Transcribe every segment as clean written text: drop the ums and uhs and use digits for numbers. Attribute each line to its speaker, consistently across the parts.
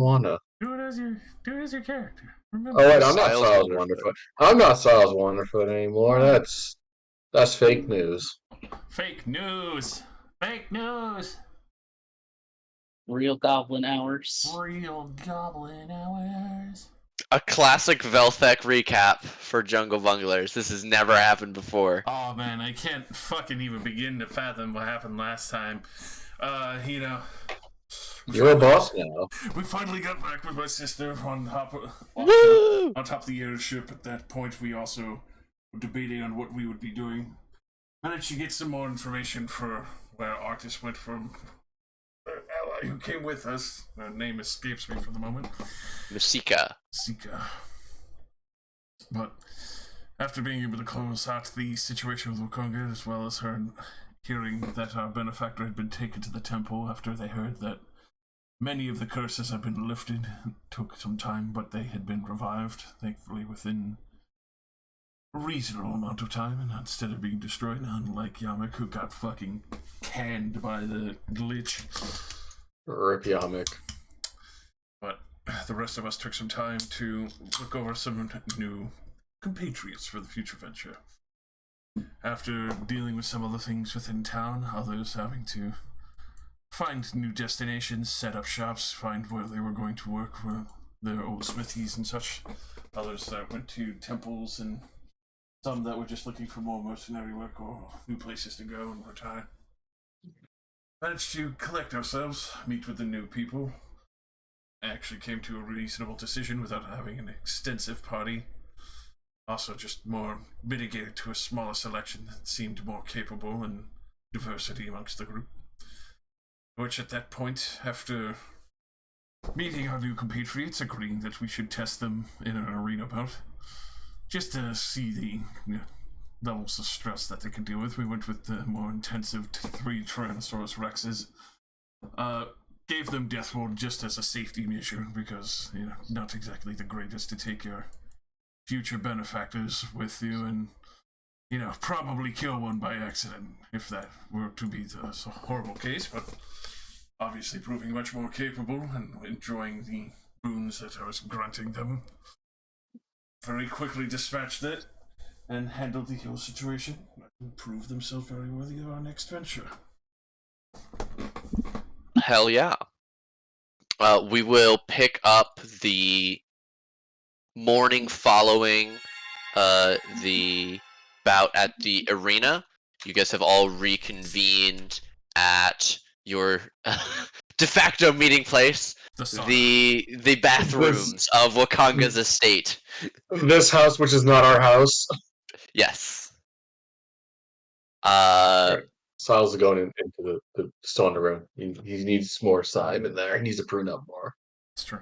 Speaker 1: wanna.
Speaker 2: Do it as your character. Remember.
Speaker 1: Oh wait, I'm not
Speaker 3: Siles
Speaker 1: Siles
Speaker 3: Wonderfoot.
Speaker 1: Wonderfoot. I'm not Siles Wonderfoot anymore. That's fake news.
Speaker 2: Fake news. Fake news.
Speaker 4: Real goblin hours.
Speaker 2: Real goblin hours.
Speaker 3: A classic Velthek recap for Jungle Bunglers. This has never happened before.
Speaker 2: Oh man, I can't fucking even begin to fathom what happened last time.
Speaker 1: You're a boss now.
Speaker 2: We finally got back with my sister on top of the airship. At that point, we also were debating on what we would be doing. Managed to get some more information for where Artis went from. The ally who came with us. Her name escapes me for the moment.
Speaker 3: Masika.
Speaker 2: Sika. But after being able to close out the situation with Wakonga, as well as her hearing that our benefactor had been taken to the temple after they heard that many of the curses had been lifted, it took some time, but they had been revived, thankfully within a reasonable amount of time, and instead of being destroyed, unlike Yamek, who got fucking canned by the glitch.
Speaker 1: Rip Yamik.
Speaker 2: But the rest of us took some time to look over some new compatriots for the future venture. After dealing with some other things within town, others having to find new destinations, set up shops, find where they were going to work, where their old smithies and such. Others that went to temples, and some that were just looking for more mercenary work or new places to go and retire. Managed to collect ourselves, meet with the new people. Actually came to a reasonable decision without having an extensive party. Also just more mitigated to a smaller selection that seemed more capable and diversity amongst the group. Which at that point, after meeting our new compatriots, agreeing that we should test them in an arena bout, just to see the levels of stress that they could deal with, we went with the more intensive 3 Tyrannosaurus Rexes. Gave them death roll just as a safety measure, because, not exactly the greatest to take your future benefactors with you and, probably kill one by accident, if that were to be the horrible case, but obviously proving much more capable and enjoying the boons that I was granting them. Very quickly dispatched it and handled the whole situation and proved themselves very worthy of our next venture.
Speaker 3: Hell yeah. We will pick up the morning following the bout at the arena. You guys have all reconvened at your de facto meeting place, the bathrooms of Wakonga's estate.
Speaker 1: This house, which is not our house.
Speaker 3: Yes.
Speaker 1: Right. Siles is going into the sauna room. He needs more slime in there. He needs to prune up more.
Speaker 2: That's true.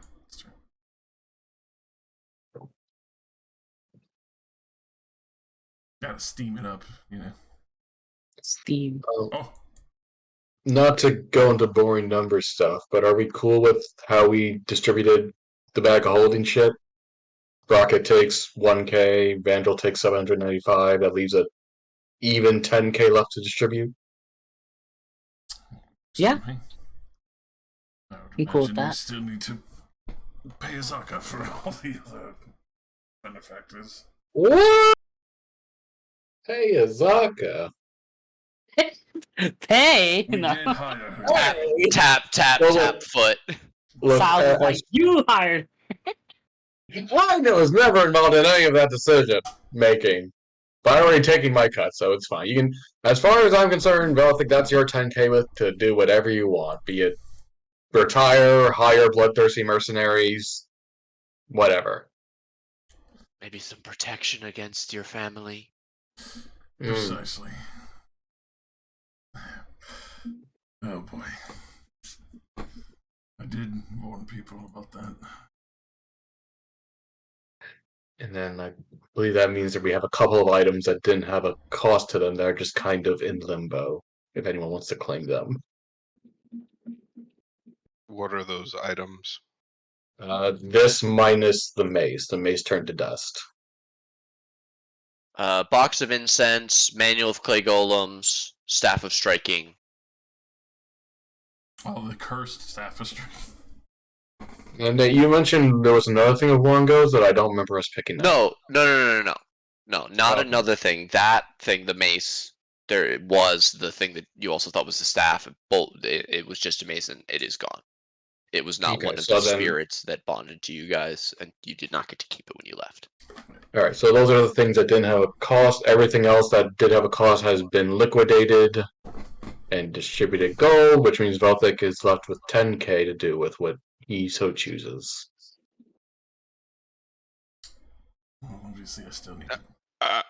Speaker 2: Gotta steam it up,
Speaker 4: Steam.
Speaker 2: Oh.
Speaker 1: Not to go into boring number stuff, but are we cool with how we distributed the bag of holding shit? Rocket takes 1K, Vandal takes 795. That leaves an even 10K left to distribute.
Speaker 4: Yeah.
Speaker 2: I would
Speaker 4: I'm cool with
Speaker 2: imagine we
Speaker 4: that.
Speaker 2: still need to pay Azaka for all the other benefactors.
Speaker 1: What? Hey, Azaka.
Speaker 4: Pay?
Speaker 2: We
Speaker 4: No.
Speaker 2: did hire her.
Speaker 3: Tap foot.
Speaker 1: Look,
Speaker 4: Siles is like, you hired.
Speaker 1: I was never involved in any of that decision making. But I'm already taking my cut, so it's fine. You can, as far as I'm concerned, Velthic, that's your 10K with to do whatever you want. Be it retire, hire bloodthirsty mercenaries, whatever.
Speaker 3: Maybe some protection against your family.
Speaker 2: Precisely. Oh boy. I did warn people about that.
Speaker 1: And then I believe that means that we have a couple of items that didn't have a cost to them. They're just kind of in limbo, if anyone wants to claim them.
Speaker 5: What are those items?
Speaker 1: This minus the mace. The mace turned to dust.
Speaker 3: Box of incense, manual of clay golems, staff of striking.
Speaker 2: Oh, the cursed staff of striking.
Speaker 1: And you mentioned there was another thing of Wongos that I don't remember us picking up.
Speaker 3: No, not
Speaker 1: Oh.
Speaker 3: another thing. That thing, the mace, there was the thing that you also thought was the staff. It was just a mace, and it is gone. It was not
Speaker 1: Okay,
Speaker 3: one of
Speaker 1: so
Speaker 3: the
Speaker 1: then-
Speaker 3: spirits that bonded to you guys, and you did not get to keep it when you left.
Speaker 1: Alright, so those are the things that didn't have a cost. Everything else that did have a cost has been liquidated and distributed gold, which means Velthic is left with 10k to do with what he so chooses.
Speaker 2: Well, obviously, I still need to.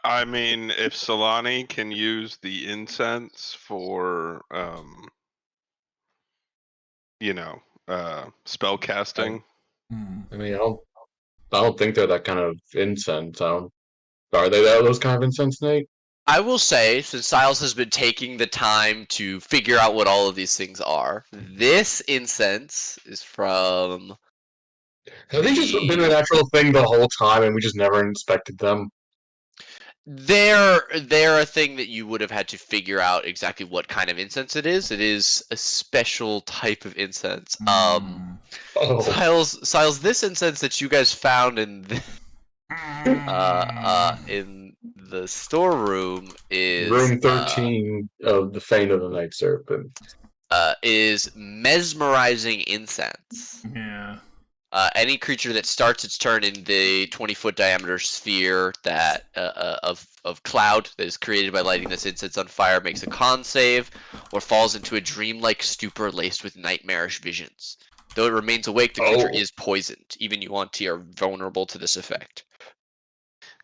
Speaker 5: I mean, if Solani can use the incense for, spell casting.
Speaker 1: I mean, I don't think they're that kind of incense. Are they those kind of incense, Nate?
Speaker 3: I will say, since Siles has been taking the time to figure out what all of these things are, this incense is from.
Speaker 1: Have they just been an actual thing the whole time and we just never inspected them?
Speaker 3: They're a thing that you would have had to figure out exactly what kind of incense it is. It is a special type of incense.
Speaker 1: Oh.
Speaker 3: Siles, this incense that you guys found in the storeroom is
Speaker 1: Room 13 of the Fane of the Night Serpent.
Speaker 3: is mesmerizing incense.
Speaker 2: Yeah.
Speaker 3: Any creature that starts its turn in the 20-foot diameter sphere that of cloud that is created by lighting this incense on fire makes a con save, or falls into a dreamlike stupor laced with nightmarish visions. Though it remains awake, the creature is poisoned. Even Yuan-Ti are vulnerable to this effect.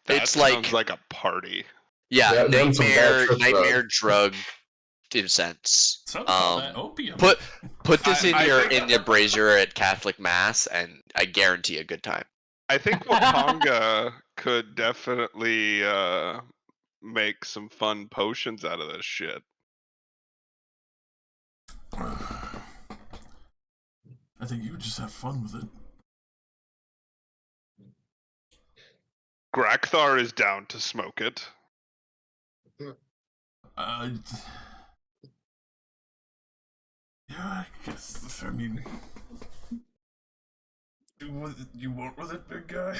Speaker 5: That sounds like a party.
Speaker 3: Yeah,
Speaker 1: them some bad trip
Speaker 3: nightmare drug incense.
Speaker 2: Some call that opium.
Speaker 3: Put this in
Speaker 5: I
Speaker 3: your
Speaker 5: think-
Speaker 3: brazier at Catholic Mass, and I guarantee a good time.
Speaker 5: I think Wakanga could definitely make some fun potions out of this shit.
Speaker 2: I think you would just have fun with it.
Speaker 5: Grakthar is down to smoke it.
Speaker 2: Yeah, I guess. I mean, do what you want with it, big guy.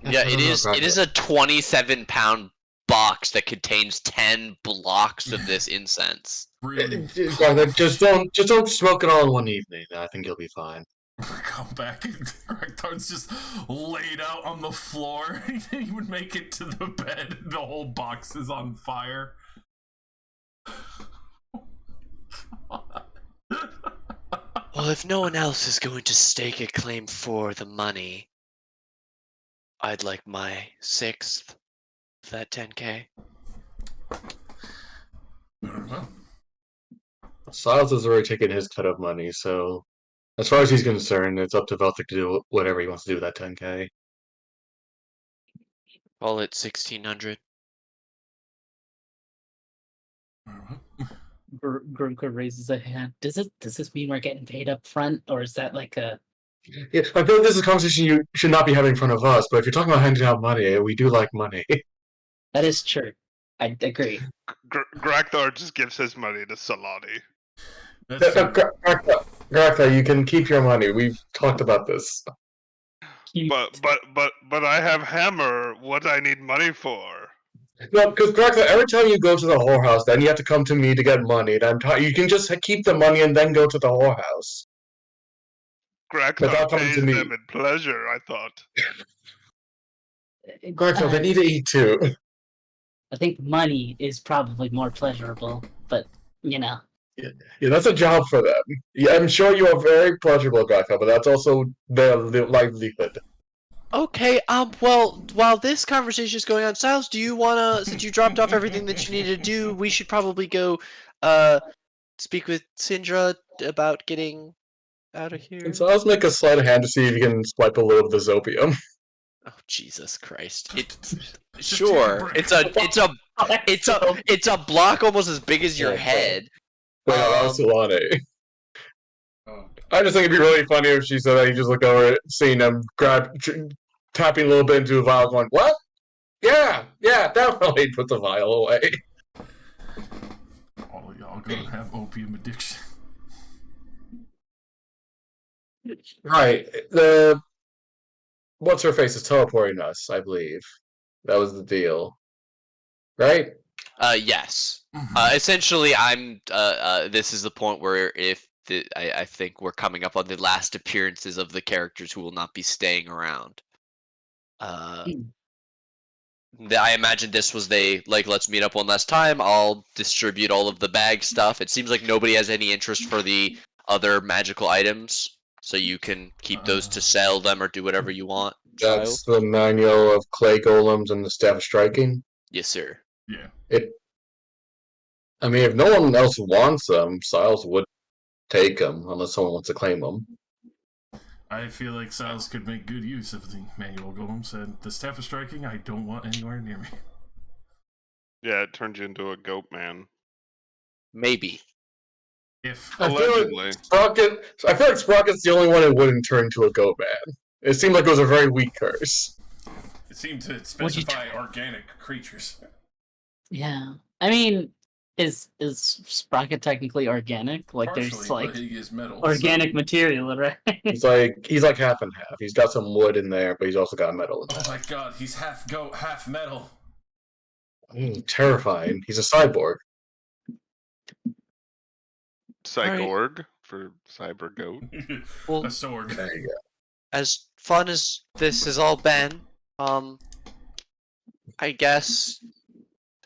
Speaker 3: Yeah, it is. It is a 27-pound box that contains 10 blocks of this incense.
Speaker 2: Really?
Speaker 1: Just don't smoke it all in one evening. I think you'll be fine.
Speaker 2: Come back and Graktar's just laid out on the floor. He would make it to the bed and the whole box is on fire.
Speaker 3: Well, if no one else is going to stake a claim for the money, I'd like my 1/6 of that 10k.
Speaker 2: Well,
Speaker 1: Silas has already taken his cut of money, so as far as he's concerned, it's up to Velthic to do whatever he wants to do with that 10k.
Speaker 3: Call it 1,600.
Speaker 4: Grunker raises a hand. Does this mean we're getting paid up front, or is that like a?
Speaker 1: Yeah, I feel like this is a conversation you should not be having in front of us, but if you're talking about handing out money, we do like money.
Speaker 4: That is true. I agree.
Speaker 5: Grakthar just gives his money to Solani.
Speaker 2: that's
Speaker 1: Gartha, you can keep your money. We've talked about this.
Speaker 5: But I have hammer. What I need money for?
Speaker 1: No, because Gartha, every time you go to the whorehouse, then you have to come to me to get money. And you can just keep the money and then go to the whorehouse.
Speaker 5: Grakthar
Speaker 1: Without coming
Speaker 5: pays
Speaker 1: to me.
Speaker 5: them in pleasure, I thought.
Speaker 1: Gartha, they need to eat too.
Speaker 4: I think money is probably more pleasurable, but you know.
Speaker 1: Yeah, that's a job for them. Yeah, I'm sure you are very pleasurable, Gartha, but that's also their livelihood.
Speaker 3: Okay, well, while this conversation is going on, Silas, do you wanna, since you dropped off everything that you needed to do, we should probably go, speak with Syndra about getting out of here?
Speaker 1: And so let's make a sleight of hand to see if you can swipe a little of this opium.
Speaker 3: Oh, Jesus Christ.
Speaker 2: Just
Speaker 3: Sure.
Speaker 2: take
Speaker 3: It's a block almost as big as your
Speaker 1: Yeah,
Speaker 3: head.
Speaker 1: Wait, no, that was Solani.
Speaker 2: Oh.
Speaker 1: I just think it'd be really funny if she said that you just look over it, seeing him tapping a little bit into a vial, going, "What? Yeah, definitely." Put the vial away.
Speaker 2: All of y'all gonna have opium addiction.
Speaker 1: Right. What's her face is teleporting us, I believe. That was the deal. Right?
Speaker 3: Yes.
Speaker 2: Mhm.
Speaker 3: Essentially, I'm. This is the point where I think we're coming up on the last appearances of the characters who will not be staying around. Uh, I imagine this was let's meet up one last time. I'll distribute all of the bag stuff. It seems like nobody has any interest for the other magical items, so you can keep those to sell them or do whatever you want, child.
Speaker 1: That's the manual of clay golems and the staff of striking.
Speaker 3: Yes, sir.
Speaker 2: Yeah.
Speaker 1: I mean, if no one else wants them, Siles would take them unless someone wants to claim them.
Speaker 2: I feel like Siles could make good use of the manual golems, and the staff of striking I don't want anywhere near me.
Speaker 5: Yeah, it turned you into a goat man.
Speaker 3: Maybe.
Speaker 2: If
Speaker 5: Allegedly.
Speaker 1: I feel like Sprocket's the only one who wouldn't turn into a goat man. It seemed like it was a very weak curse.
Speaker 2: it seemed to
Speaker 4: Would you
Speaker 2: specify organic creatures.
Speaker 4: Yeah. I mean, is Sprocket technically organic? Like
Speaker 2: Partially,
Speaker 4: there's
Speaker 2: but
Speaker 4: like
Speaker 2: he is metal.
Speaker 4: organic
Speaker 2: so...
Speaker 4: material, right?
Speaker 1: He's like half and half. He's got some wood in there, but he's also got metal in
Speaker 2: Oh
Speaker 1: there.
Speaker 2: my god, he's half goat, half metal.
Speaker 1: Terrifying. He's a cyborg.
Speaker 5: Cyborg for cyber goat.
Speaker 3: Well,
Speaker 2: A sword.
Speaker 1: There you go.
Speaker 3: as fun as this has all been, I guess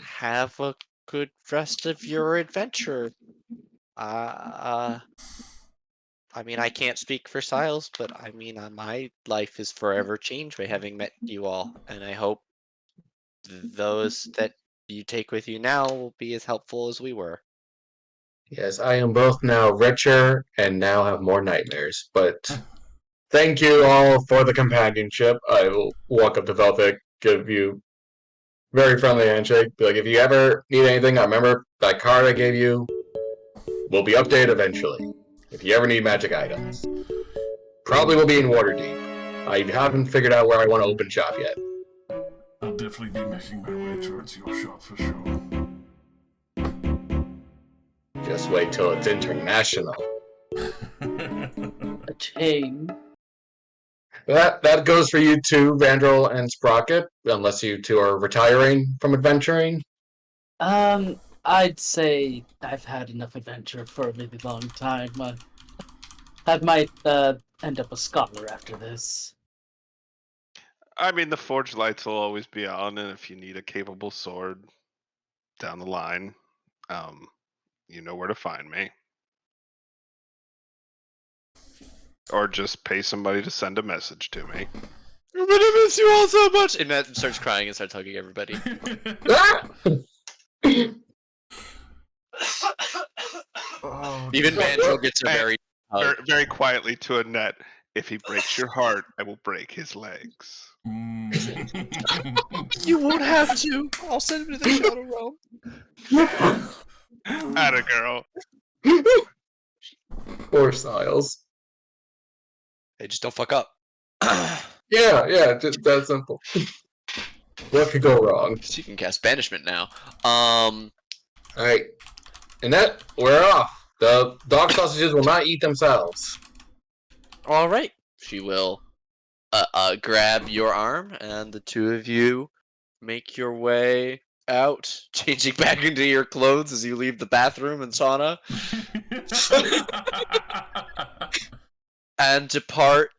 Speaker 3: have a good rest of your adventure. Uh, I mean, I can't speak for Siles, but I mean, my life is forever changed by having met you all, and I hope those that you take with you now will be as helpful as we were.
Speaker 1: Yes, I am both now richer and now have more nightmares. But thank you all for the companionship. I will walk up to Velvet, give you very friendly handshake. Be like, if you ever need anything, I remember that card I gave you will be updated eventually. If you ever need magic items, probably will be in Waterdeep. I haven't figured out where I want to open shop yet.
Speaker 2: I'll definitely be making my way towards your shop for sure.
Speaker 1: Just wait till it's international.
Speaker 4: A chain.
Speaker 1: That goes for you too, Vandal and Sprocket, unless you two are retiring from adventuring.
Speaker 4: I'd say I've had enough adventure for a really long time. I might end up a scholar after this.
Speaker 5: I mean, the forge lights will always be on, and if you need a capable sword down the line, you know where to find me. Or just pay somebody to send a message to me.
Speaker 3: I'm gonna miss you all so much. And Matt starts crying and starts hugging everybody.
Speaker 1: Ah!
Speaker 2: Oh,
Speaker 3: Even
Speaker 2: dear.
Speaker 3: Mandrill gets a very
Speaker 5: Very, very quietly to Annette, if he breaks your heart, I will break his legs.
Speaker 3: You won't have to. I'll send him to the Shadow Realm.
Speaker 5: Atta girl.
Speaker 1: Poor Styles.
Speaker 3: Hey, just don't fuck up.
Speaker 1: Yeah, just that simple. What could go wrong?
Speaker 3: So you can cast banishment now.
Speaker 1: Alright. Annette, we're off. The dog sausages will not eat themselves.
Speaker 3: All right. She will grab your arm, and the two of you make your way out, changing back into your clothes as you leave the bathroom and sauna, and depart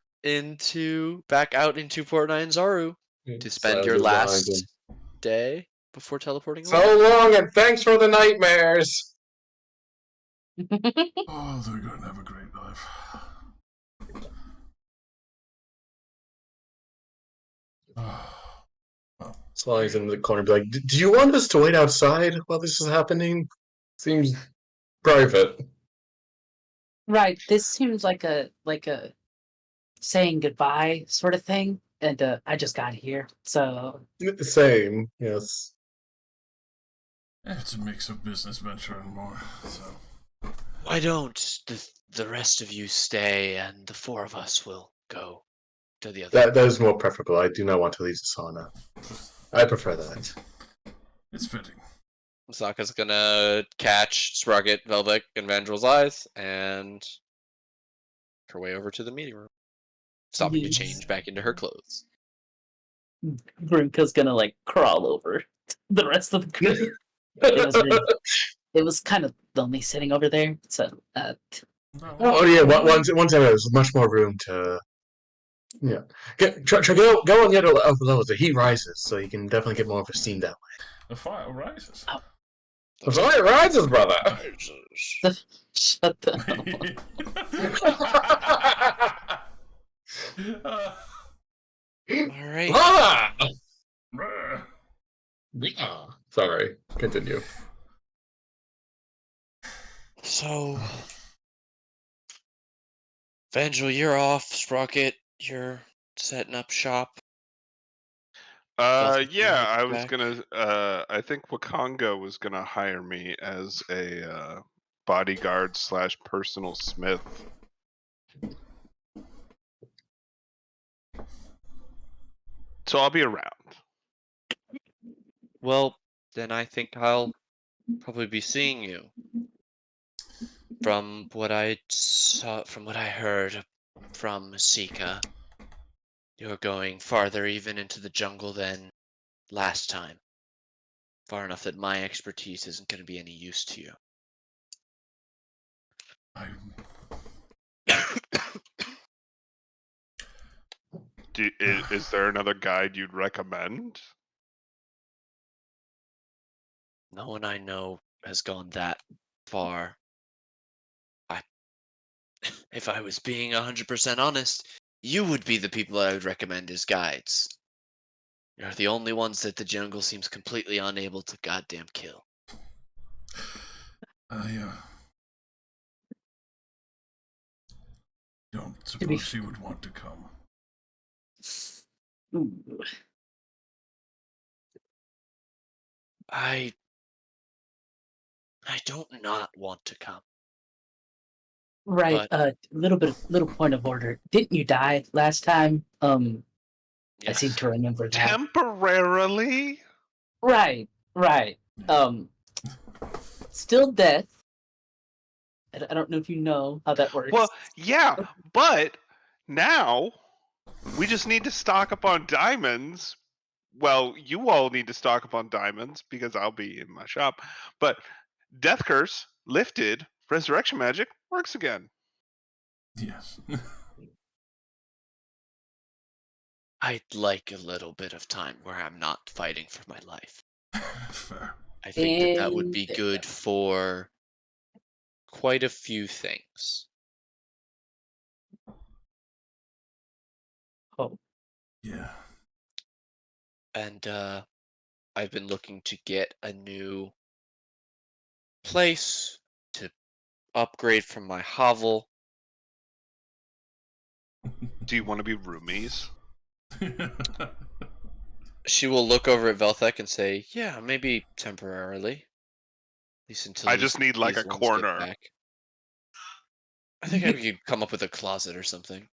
Speaker 3: back out into Port Nyanzaru to spend your
Speaker 1: Styles is behind him.
Speaker 3: last day before teleporting away.
Speaker 1: So long, and thanks for the nightmares.
Speaker 2: Oh, they're gonna have a great life.
Speaker 1: Sly's in the corner, be like, "Do you want us to wait outside while this is happening? Seems private."
Speaker 4: Right. This seems like a saying goodbye sort of thing, and I just got here, so
Speaker 1: Same, yes.
Speaker 2: It's a mix of business venture and more, so.
Speaker 3: Why don't the rest of you stay, and the four of us will go to the other.
Speaker 1: That is more preferable. I do not want to leave the sauna. I prefer that.
Speaker 2: It's fitting.
Speaker 3: Sokka's gonna catch Sprocket, Velvik, and Vandrel's eyes, and her way over to the meeting room, stopping to change back into her clothes.
Speaker 4: Grimka's gonna like crawl over the rest of the group. It was kind of lonely sitting over there, so
Speaker 2: No.
Speaker 1: Oh yeah, once there was much more room to. Yeah, go on the other upper levels. The heat rises, so you can definitely get more of a steam that way.
Speaker 2: The fire rises.
Speaker 1: The fire rises, brother.
Speaker 4: shut the
Speaker 3: All right.
Speaker 1: Ah!
Speaker 2: Bruh.
Speaker 1: Yeah. Sorry. Continue.
Speaker 3: So, Vangel, you're off. Sprocket, you're setting up shop. Velvet, you're
Speaker 5: Yeah, I
Speaker 3: heading
Speaker 5: was
Speaker 3: back.
Speaker 5: gonna. I think Wakanga was gonna hire me as a bodyguard slash personal smith. So I'll be around.
Speaker 3: Well, then I think I'll probably be seeing you. From what I saw, from what I heard from Masika, you're going farther even into the jungle than last time. Far enough that my expertise isn't going to be any use to you.
Speaker 2: I
Speaker 5: Is there another guide you'd recommend?
Speaker 3: No one I know has gone that far. If I was being 100% honest, you would be the people I would recommend as guides. You're the only ones that the jungle seems completely unable to goddamn kill.
Speaker 2: don't suppose she would want to come.
Speaker 4: Ooh.
Speaker 3: I don't not want to come.
Speaker 4: Right.
Speaker 3: But
Speaker 4: Little point of order. Didn't you die last time? I seem
Speaker 3: yes,
Speaker 4: to remember that.
Speaker 5: Temporarily?
Speaker 4: Right. Still death. I don't know if you know how that works.
Speaker 5: Well, yeah, but now we just need to stock up on diamonds. Well, you all need to stock up on diamonds because I'll be in my shop. But Death Curse lifted, resurrection magic works again.
Speaker 2: Yes.
Speaker 3: I'd like a little bit of time where I'm not fighting for my life.
Speaker 2: Fair.
Speaker 3: I think that would
Speaker 4: And
Speaker 3: be good for quite a few things.
Speaker 4: oh,
Speaker 2: Yeah.
Speaker 3: And I've been looking to get a new place to upgrade from my hovel.
Speaker 5: Do you want to be roomies?
Speaker 3: She will look over at Velthek and say, "Yeah, maybe temporarily, at least until
Speaker 5: I just need like
Speaker 3: these
Speaker 5: a
Speaker 3: ones get
Speaker 5: corner.
Speaker 3: back." I think I could come up with a closet or something.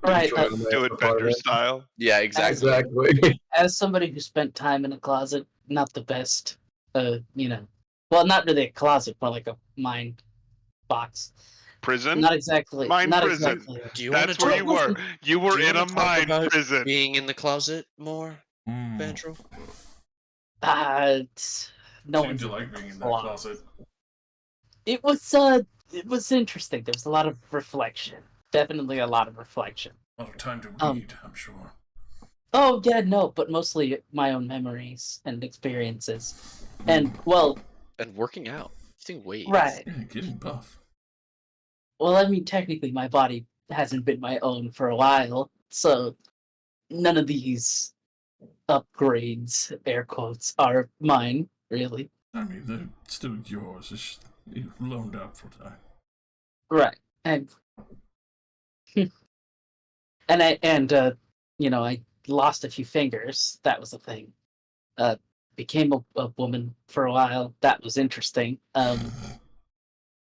Speaker 4: right.
Speaker 5: Do adventure style.
Speaker 3: Yeah, exactly.
Speaker 1: Exactly.
Speaker 4: As somebody who spent time in a closet, not the best. Well, not really a closet, but like a mind box.
Speaker 5: Prison?
Speaker 4: Not exactly.
Speaker 5: Mind
Speaker 4: Not
Speaker 5: prison.
Speaker 4: exactly.
Speaker 3: Do you want
Speaker 5: That's
Speaker 3: to
Speaker 5: where
Speaker 3: talk?
Speaker 5: you were. You were
Speaker 3: Do you
Speaker 5: in a
Speaker 3: want to talk
Speaker 5: mind
Speaker 3: about
Speaker 5: prison.
Speaker 3: being in the closet more,
Speaker 2: Mm.
Speaker 3: Vandro?
Speaker 4: No
Speaker 2: Seemed
Speaker 4: one's
Speaker 2: to like being in that
Speaker 4: closet.
Speaker 2: closet.
Speaker 4: It was interesting. There was a lot of reflection. Definitely a lot of reflection.
Speaker 2: A lot of time to
Speaker 4: Um,
Speaker 2: read, I'm sure.
Speaker 4: Oh yeah, no, but mostly my own memories and experiences. And well,
Speaker 3: And working out, lifting weights.
Speaker 4: right.
Speaker 2: Yeah, getting buff.
Speaker 4: Well, I mean, technically, my body hasn't been my own for a while, so none of these upgrades, air quotes, are mine, really.
Speaker 2: I mean, they're still yours. It's just you loaned out for time.
Speaker 4: Right. And I lost a few fingers. That was the thing. Became a woman for a while. That was interesting.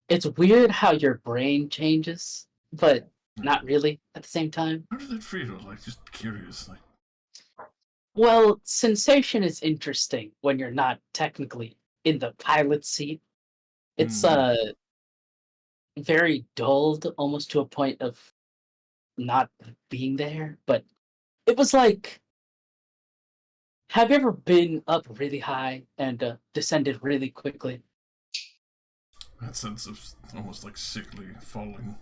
Speaker 4: It's weird how your brain changes, but not really at the same time.
Speaker 2: How did that feel? Like, just curious. Like,
Speaker 4: Well, sensation is interesting when you're not technically in the pilot seat. It's very dulled, almost to a point of not being there. But it was like, have you ever been up really high and descended really quickly?
Speaker 2: That sense of almost like sickly falling.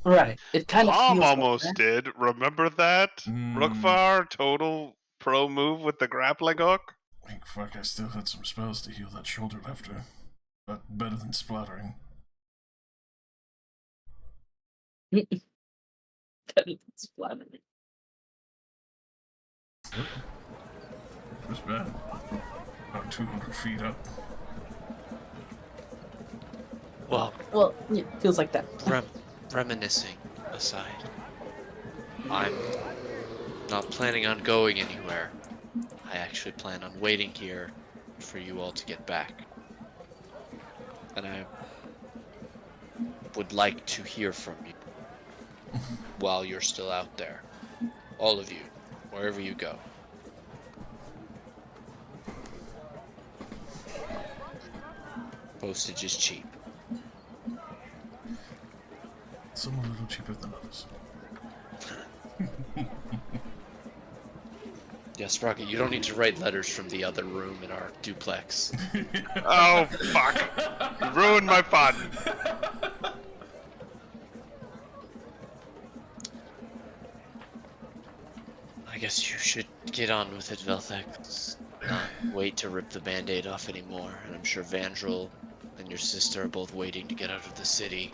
Speaker 4: Right. It kind of
Speaker 5: Tom
Speaker 4: feels like
Speaker 5: almost
Speaker 4: that.
Speaker 5: did. Remember that? Rookfar, total pro move with the grappling hook.
Speaker 2: Fuck, I still had some spells to heal that shoulder after. But better than splattering.
Speaker 4: It's flattering.
Speaker 2: It was bad. About 200 feet up.
Speaker 3: Well,
Speaker 4: Well, it feels like that.
Speaker 3: reminiscing aside, I'm not planning on going anywhere. I actually plan on waiting here for you all to get back. And I would like to hear from you while you're still out there. All of you, wherever you go. Postage is cheap.
Speaker 2: Some a little cheaper than others.
Speaker 3: Yes, Rocket, you don't need to write letters from the other room in our duplex.
Speaker 5: Oh, fuck. You ruined my fun.
Speaker 3: I guess you should get on with it, Velthek. Let's not wait to rip the band-aid off anymore. And I'm sure Vandrel and your sister are both waiting to get out of the city.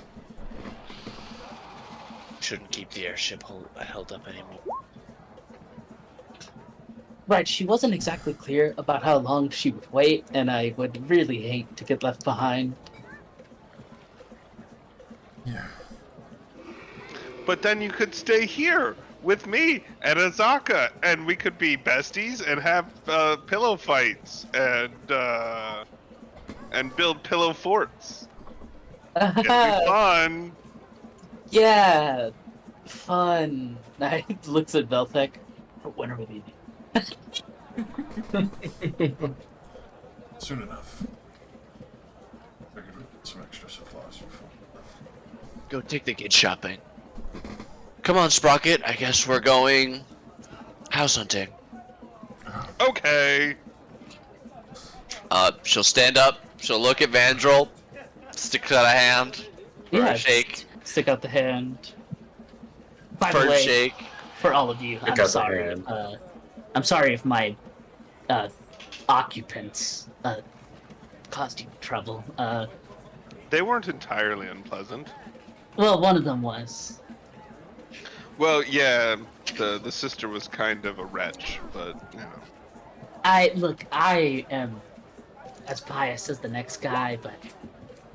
Speaker 3: Shouldn't keep the airship held up anymore.
Speaker 4: Right, she wasn't exactly clear about how long she would wait, and I would really hate to get left behind.
Speaker 2: Yeah.
Speaker 5: But then you could stay here with me and Azaka, and we could be besties and have pillow fights and build pillow forts. It'd be fun.
Speaker 4: Yeah, fun. I looks at Velthek. When are we leaving?
Speaker 2: Soon enough. Figured we'd get some extra supplies before we left.
Speaker 3: Go take the kids shopping. Come on, Sprocket. I guess we're going house hunting.
Speaker 5: Okay.
Speaker 3: She'll stand up. She'll look at Vandrel. Stick out a hand. For a shake.
Speaker 4: Stick out the hand. By the
Speaker 3: First
Speaker 4: way,
Speaker 3: shake.
Speaker 4: for all of you,
Speaker 1: Stick
Speaker 4: I'm
Speaker 1: out the
Speaker 4: sorry.
Speaker 1: hand.
Speaker 4: I'm sorry if my occupants caused you trouble.
Speaker 5: They weren't entirely unpleasant.
Speaker 4: Well, one of them was.
Speaker 5: Well, yeah, the sister was kind of a wretch, but you know.
Speaker 4: I am as biased as the next guy, but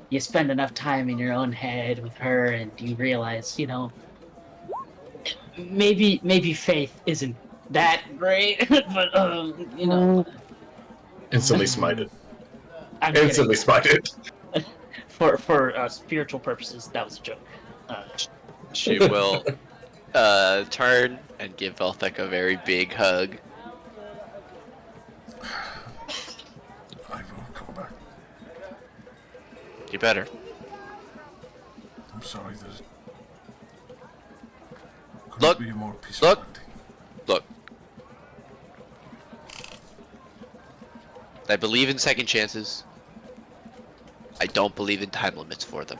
Speaker 4: you spend enough time in your own head with her, and you realize, maybe faith isn't that great, but
Speaker 1: Instantly smited.
Speaker 4: I'm
Speaker 1: Instantly smited.
Speaker 4: For spiritual purposes, that was a joke.
Speaker 3: She will turn and give Velthek a very big hug.
Speaker 2: I will come back.
Speaker 3: You better.
Speaker 2: I'm sorry that couldn't
Speaker 3: Look,
Speaker 2: be a more peaceful
Speaker 3: look.
Speaker 2: ending.
Speaker 3: Look. I believe in second chances. I don't believe in time limits for them.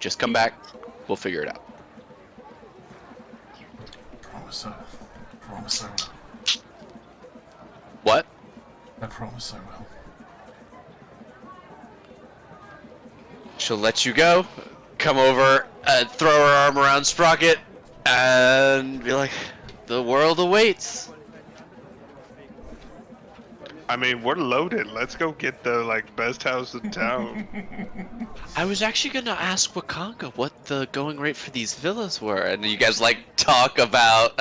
Speaker 3: Just come back. We'll figure it out.
Speaker 2: Promise I will.
Speaker 3: What?
Speaker 2: I promise I will.
Speaker 3: She'll let you go. Come over and throw her arm around Sprocket and be like, the world awaits.
Speaker 5: I mean, we're loaded. Let's go get the best house in town.
Speaker 3: I was actually gonna ask Wakanga what the going rate for these villas were, and you guys talk about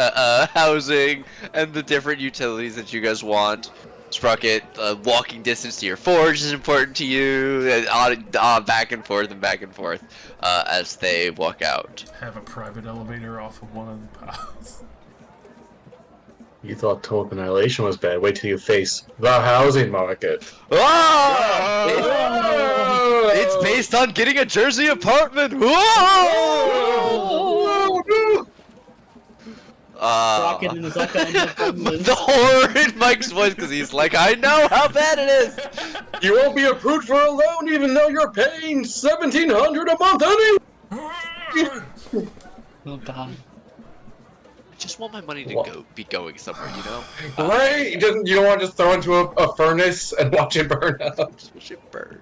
Speaker 3: housing and the different utilities that you guys want. Sprocket, walking distance to your forge is important to you. Back and forth as they walk out.
Speaker 2: Have a private elevator off of one of the paths.
Speaker 1: You thought total annihilation was bad. Wait till you face the housing market.
Speaker 3: Oh!
Speaker 1: Oh!
Speaker 3: based on getting a Jersey apartment. Whoa!
Speaker 4: Rockin' and is not gonna end up on this.
Speaker 3: The horror in Mike's voice because he's like, I know how bad it is.
Speaker 1: You won't be approved for a loan even though you're paying $1,700 a month anyway.
Speaker 4: Oh god.
Speaker 3: I just want my money to be going somewhere, you know?
Speaker 1: Right? You don't want to just throw into a furnace and watch it burn up.
Speaker 3: Just wish it burned.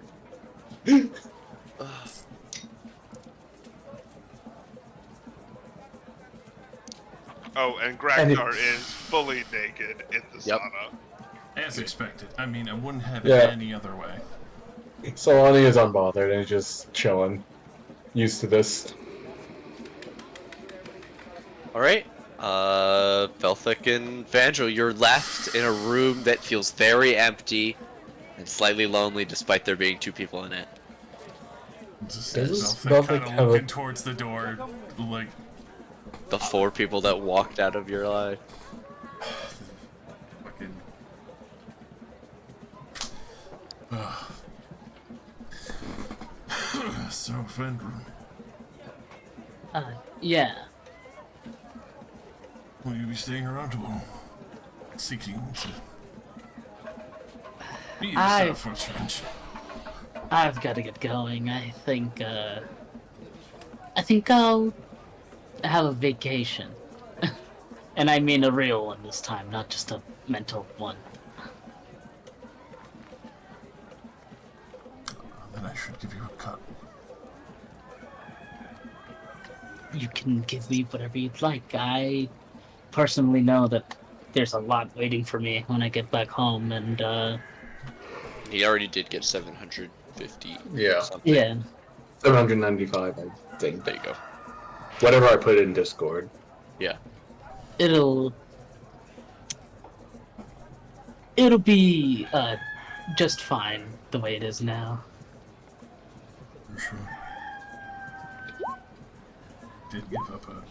Speaker 5: Oh, and Gragnar is fully naked in the sauna.
Speaker 2: As expected. I mean, I wouldn't have it
Speaker 1: Yeah.
Speaker 2: any other way.
Speaker 1: Solani is unbothered and he's just chilling. Used to this.
Speaker 3: Alright. Velthik and Vandro, you're left in a room that feels very empty and slightly lonely despite there being 2 people in it.
Speaker 2: Just
Speaker 1: Does
Speaker 2: kind
Speaker 1: Velthik
Speaker 2: of
Speaker 1: have
Speaker 2: looking
Speaker 1: a-
Speaker 2: towards the door, like,
Speaker 3: The 4 people that walked out of your life.
Speaker 2: fucking... So, Vendrum,
Speaker 4: Yeah.
Speaker 2: will you be staying around or seeking to be yourself for change?
Speaker 4: I've got to get going. I think I'll have a vacation. And I mean a real one this time, not just a mental one.
Speaker 2: Then I should give you a cut.
Speaker 4: You can give me whatever you'd like. I personally know that there's a lot waiting for me when I get back home, and
Speaker 3: He already did get 750.
Speaker 1: Yeah.
Speaker 3: Something.
Speaker 4: yeah.
Speaker 1: 795, I think.
Speaker 3: There you go.
Speaker 1: Whatever I put in Discord.
Speaker 3: Yeah.
Speaker 4: It'll be just fine the way it is now.
Speaker 2: For sure. Did give up a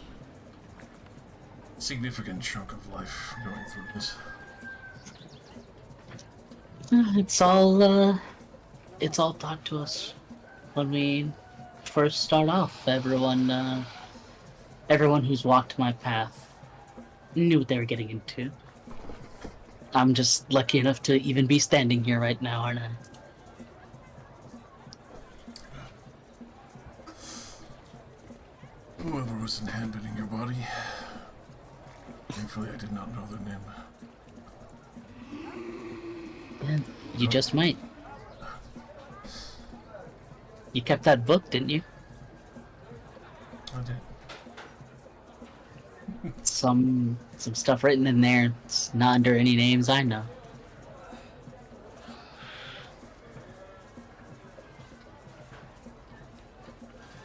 Speaker 2: significant chunk of life going through this.
Speaker 4: It's all taught to us when we first start off. Everyone who's walked my path knew what they were getting into. I'm just lucky enough to even be standing here right now, aren't I?
Speaker 2: Whoever was inhabiting your body. Thankfully, I did not know their name.
Speaker 4: And you just might. You kept that book, didn't you?
Speaker 2: I did.
Speaker 4: Some stuff written in there. It's not under any names I know.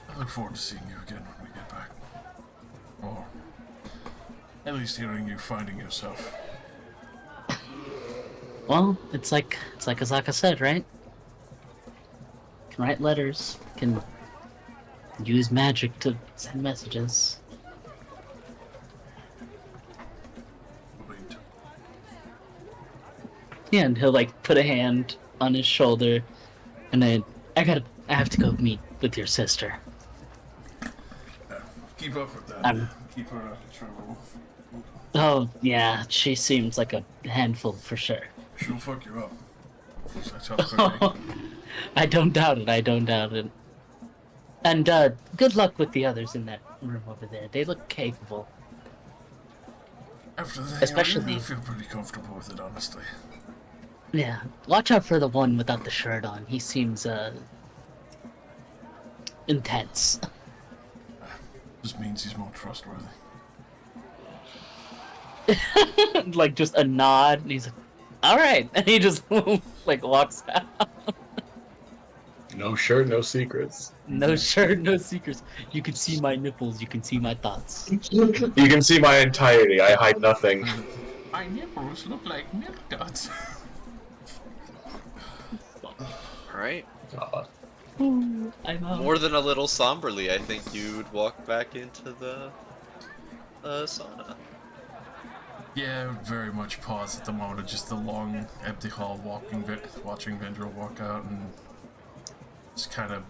Speaker 2: I look forward to seeing you again when we get back. Or at least hearing you finding yourself.
Speaker 4: Well, it's like Azaka said, right? Can write letters, can use magic to send messages.
Speaker 2: Wait.
Speaker 4: Yeah, and he'll like put a hand on his shoulder, and then I have to go meet with your sister.
Speaker 2: Keep up with that.
Speaker 4: I'm-
Speaker 2: Keep her out of trouble.
Speaker 4: Oh yeah, she seems like a handful for sure.
Speaker 2: She'll fuck you up. That's how quick.
Speaker 4: I don't doubt it. I don't doubt it. And good luck with the others in that room over there. They look capable.
Speaker 2: After that,
Speaker 4: Especially-
Speaker 2: I feel pretty comfortable with it, honestly.
Speaker 4: Yeah, watch out for the one without the shirt on. He seems intense.
Speaker 2: Just means he's more trustworthy.
Speaker 4: Like just a nod, and he's like, "All right," and he just like walks out.
Speaker 1: No shirt, no secrets.
Speaker 4: No shirt, no secrets. You can see my nipples. You can see my thoughts.
Speaker 1: You can see my entirety. I hide nothing.
Speaker 2: My nipples look like nip dots.
Speaker 3: Alright.
Speaker 4: I'm out.
Speaker 3: More than a little somberly, I think you'd walk back into the sauna.
Speaker 2: Yeah, I would very much pause at the moment of just the long, empty hall, watching Vendrell walk out, and just kind of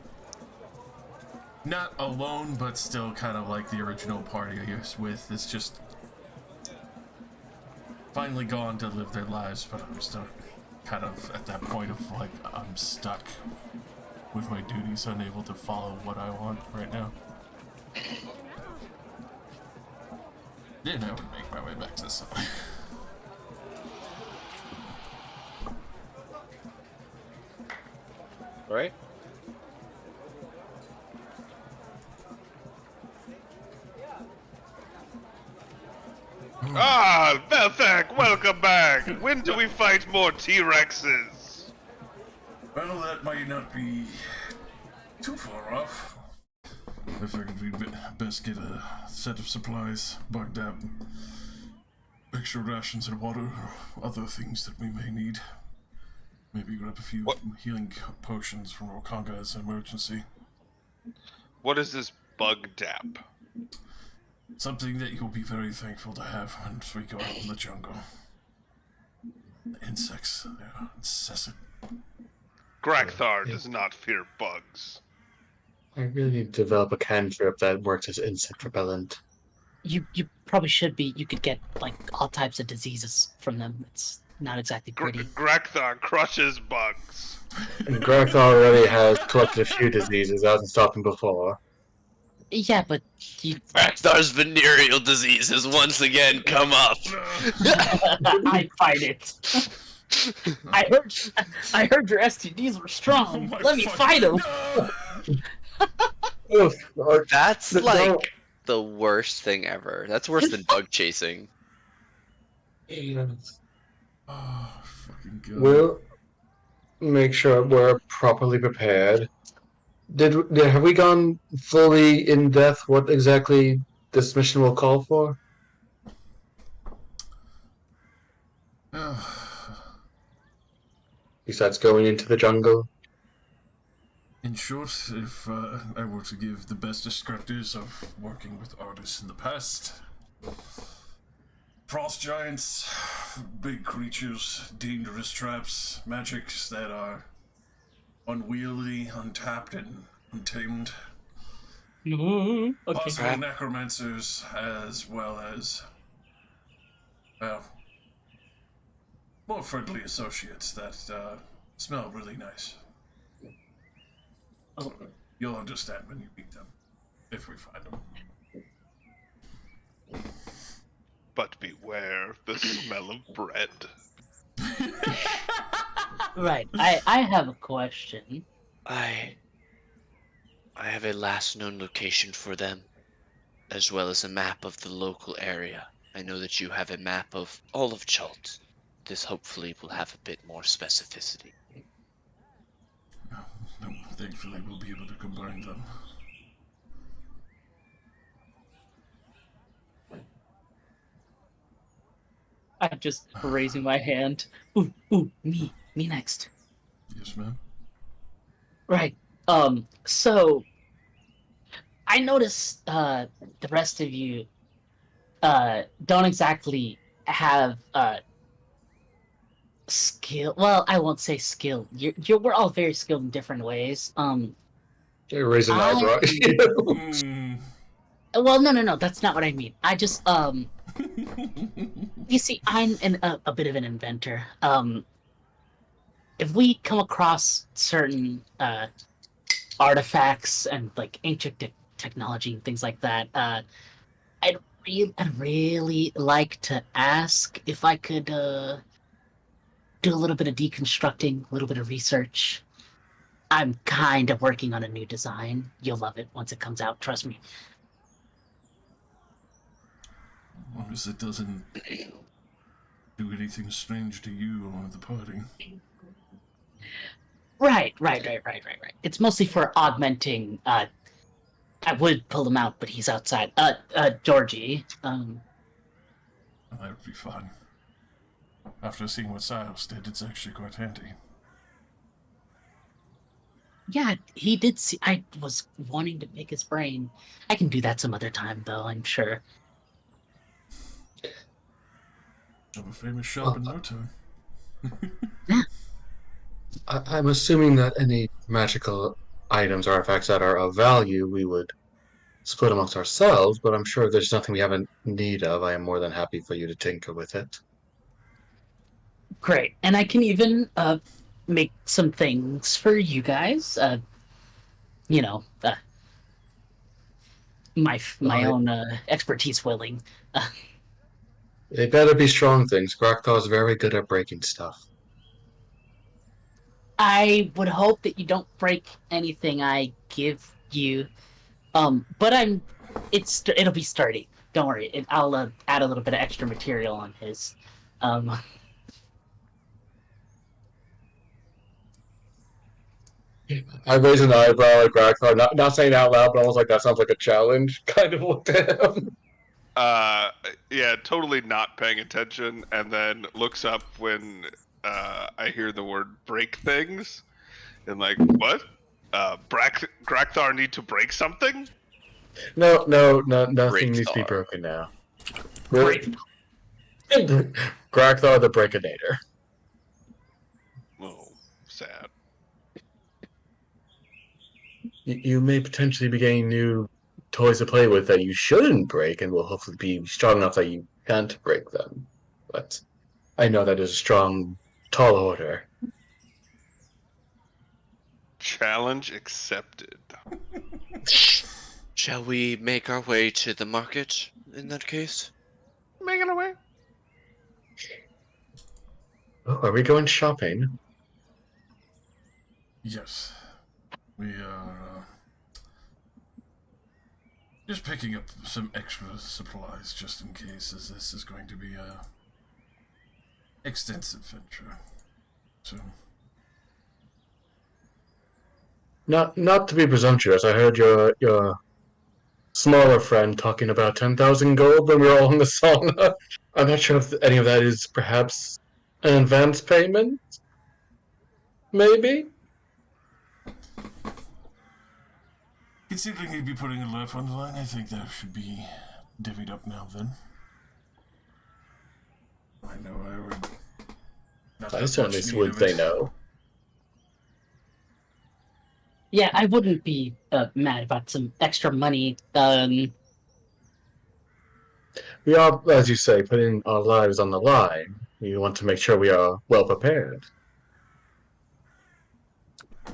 Speaker 2: Not alone, but still kind of like the original party I was with. It's just finally gone to live their lives, but I'm still kind of at that point of like, I'm stuck with my duties, unable to follow what I want right now. Then I would make my way back to the sun.
Speaker 3: Right?
Speaker 5: Ah, Belthak, welcome back. When do we fight more T-Rexes?
Speaker 2: Well, that might not be too far off. I figured we'd best get a set of supplies, bugged up, extra rations and water, or other things that we may need. Maybe grab a few healing potions from Okanga as an emergency.
Speaker 5: What is this bug dap?
Speaker 2: Something that you'll be very thankful to have once we go out in the jungle. The insects, they're incessant.
Speaker 5: Grakthar does not fear bugs.
Speaker 1: I really need to develop a cantrip that works as insect repellent.
Speaker 4: You probably should be. You could get like all types of diseases from them. It's not exactly pretty.
Speaker 5: Grakthar crushes bugs.
Speaker 1: And Greg already has collected a few diseases. I hasn't stopped him before.
Speaker 4: Yeah, but you,
Speaker 3: Raxtar's venereal diseases once again come up.
Speaker 4: I fight it. I heard your STDs were strong.
Speaker 2: Oh my
Speaker 4: Let me
Speaker 2: fuck-
Speaker 4: fight them.
Speaker 1: Oh, Lord.
Speaker 3: That's
Speaker 1: No.
Speaker 3: like the worst thing ever. That's worse than bug chasing.
Speaker 2: Oh, fucking god.
Speaker 1: We'll make sure we're properly prepared. Have we gone fully in depth what exactly this mission will call for? Besides going into the jungle?
Speaker 2: In short, if I were to give the best descriptors of working with artists in the past, frost giants, big creatures, dangerous traps, magics that are unwieldy, untapped, and untamed,
Speaker 4: Okay.
Speaker 2: possible necromancers, as well as, well, more friendly associates that smell really nice.
Speaker 4: Oh,
Speaker 2: You'll understand when you meet them, if we find them.
Speaker 5: But beware the smell of bread.
Speaker 4: right. I have a question.
Speaker 3: I have a last known location for them, as well as a map of the local area. I know that you have a map of all of Chult. This hopefully will have a bit more specificity.
Speaker 2: No, thankfully, we'll be able to combine them.
Speaker 4: I'm just raising my hand. Ooh, me next.
Speaker 2: Yes, ma'am.
Speaker 4: Right. So I noticed the rest of you don't exactly have skill. Well, I won't say skill. We're all very skilled in different ways.
Speaker 1: You're raising an
Speaker 4: I-
Speaker 1: eyebrow.
Speaker 2: Mm.
Speaker 4: Well, no, that's not what I mean. I just you see, I'm a bit of an inventor. If we come across certain artifacts and like ancient technology and things like that, I'd really like to ask if I could do a little bit of deconstructing, a little bit of research. I'm kind of working on a new design. You'll love it once it comes out. Trust me.
Speaker 2: As long as it doesn't do anything strange to you or the party.
Speaker 4: Right. It's mostly for augmenting. I would pull him out, but he's outside. Georgie.
Speaker 2: That would be fun. After seeing what Silas did, it's actually quite handy.
Speaker 4: Yeah, he did see. I was wanting to pick his brain. I can do that some other time, though. I'm sure.
Speaker 2: Have a famous shop in no time.
Speaker 1: I'm assuming that any magical items, artifacts that are of value, we would split amongst ourselves, but I'm sure if there's nothing we have in need of, I am more than happy for you to tinker with it.
Speaker 4: Great, and I can even make some things for you guys. You know, my
Speaker 1: I,
Speaker 4: own expertise willing.
Speaker 1: they better be strong things. Graktar's very good at breaking stuff.
Speaker 4: I would hope that you don't break anything I give you. But it'll be sturdy. Don't worry. I'll add a little bit of extra material on his. Um,
Speaker 1: I raised an eyebrow at Graktar, not saying out loud, but almost like that sounds like a challenge. Kind of looked at him.
Speaker 5: Yeah, totally not paying attention, and then looks up when I hear the word "break things," and like, what? Grakthar need to break something?
Speaker 1: No, nothing needs to be
Speaker 3: Grakthar.
Speaker 1: broken now.
Speaker 4: great.
Speaker 1: Grakthar the Breakinator.
Speaker 5: Oh, sad.
Speaker 1: You may potentially be getting new toys to play with that you shouldn't break, and will hopefully be strong enough that you can't break them. But I know that is a strong, tall order.
Speaker 5: Challenge accepted.
Speaker 3: Shall we make our way to the market in that case?
Speaker 5: Making away.
Speaker 1: Oh, are we going shopping?
Speaker 2: Yes. We are just picking up some extra supplies just in case, as this is going to be a extensive venture. So,
Speaker 1: Not to be presumptuous, I heard your smaller friend talking about 10,000 gold when we were all in the sauna. I'm not sure if any of that is perhaps an advance payment. Maybe.
Speaker 2: considering he'd be putting a life on the line, I think that should be divvied up now then. I know I would not
Speaker 1: I
Speaker 2: have
Speaker 1: certainly
Speaker 2: much need
Speaker 1: would
Speaker 2: of
Speaker 1: say
Speaker 2: it.
Speaker 1: no.
Speaker 4: Yeah, I wouldn't be mad about some extra money.
Speaker 1: We are, as you say, putting our lives on the line. We want to make sure we are well prepared.